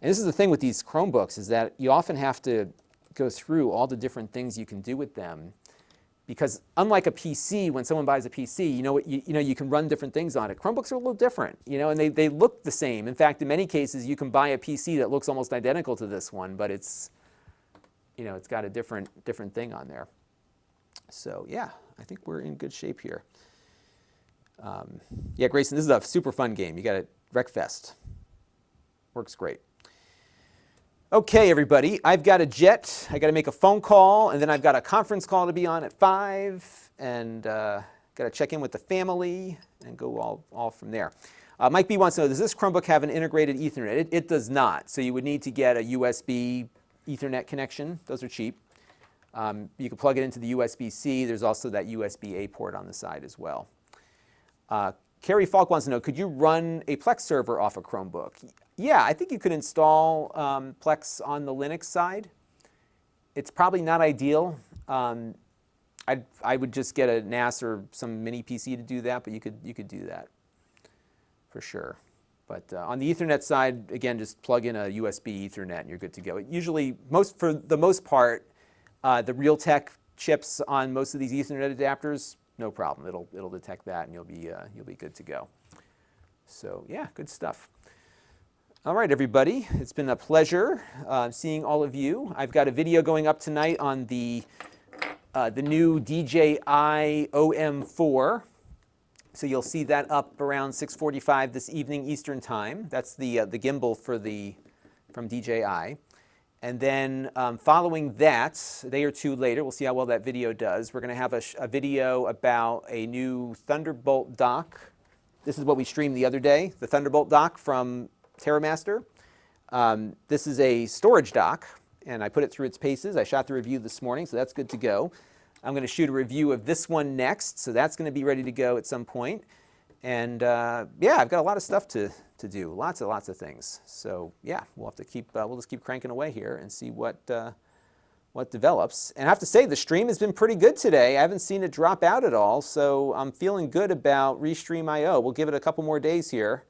And this is the thing with these Chromebooks, is that you often have to go through all the different things you can do with them, because unlike a PC, when someone buys a PC, you can run different things on it. Chromebooks are a little different, and they look the same. In fact, in many cases, you can buy a PC that looks almost identical to this one, but it's got a different thing on there. So yeah, I think we're in good shape here. Yeah, Grayson, this is a super fun game. You got it, Wreckfest. Works great. Okay, everybody, I've got a jet. I got to make a phone call, and then I've got a conference call to be on at 5, and got to check in with the family and go all from there. Mike B wants to know, does this Chromebook have an integrated Ethernet? It does not. So you would need to get a USB Ethernet connection. Those are cheap. You can plug it into the USB-C. There's also that USB-A port on the side as well. Carrie Falk wants to know, could you run a Plex server off a Chromebook? Yeah, I think you could install Plex on the Linux side. It's probably not ideal. I would just get a NAS or some mini PC to do that, but you could do that for sure. But on the Ethernet side, again, just plug in a USB Ethernet and you're good to go. Usually, for the most part, the Realtek chips on most of these Ethernet adapters, no problem. It'll detect that and you'll be good to go. So yeah, good stuff. All right, everybody, it's been a pleasure seeing all of you. I've got a video going up tonight on the new DJI OM4. So you'll see that up around 6:45 this evening Eastern Time. That's the gimbal from DJI. And then following that, a day or two later, we'll see how well that video does. We're going to have a video about a new Thunderbolt dock. This is what we streamed the other day, the Thunderbolt dock from TerraMaster. This is a storage dock, and I put it through its paces. I shot the review this morning, so that's good to go. I'm going to shoot a review of this one next, so that's going to be ready to go at some point. And yeah, I've got a lot of stuff to do, lots of things. So yeah, we'll have to keep, we'll just keep cranking away here and see what develops. And I have to say, the stream has been pretty good today. I haven't seen it drop out at all, so I'm feeling good about Restream.io. We'll give it a couple more days here,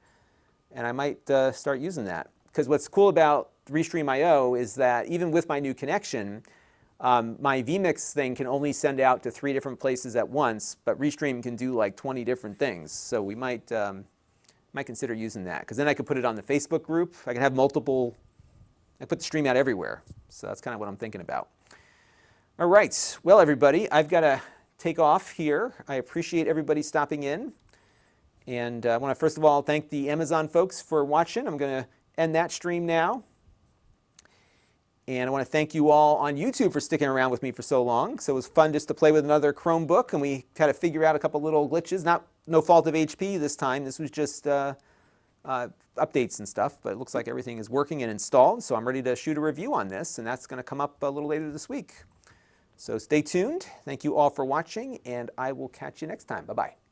and I might start using that. Because what's cool about Restream.io is that even with my new connection, my vMix thing can only send out to 3 different places at once, but Restream can do like 20 different things. So we might consider using that, because then I could put it on the Facebook group. I can have multiple, I put the stream out everywhere. So that's kind of what I'm thinking about. All right, well everybody, I've got to take off here. I appreciate everybody stopping in. And I want to first of all thank the Amazon folks for watching. I'm going to end that stream now. And I want to thank you all on YouTube for sticking around with me for so long. So it was fun just to play with another Chromebook, and we had to figure out a couple little glitches. No fault of HP this time. This was just updates and stuff, but it looks like everything is working and installed. So I'm ready to shoot a review on this, and that's going to come up a little later this week. So stay tuned. Thank you all for watching, and I will catch you next time. Bye-bye.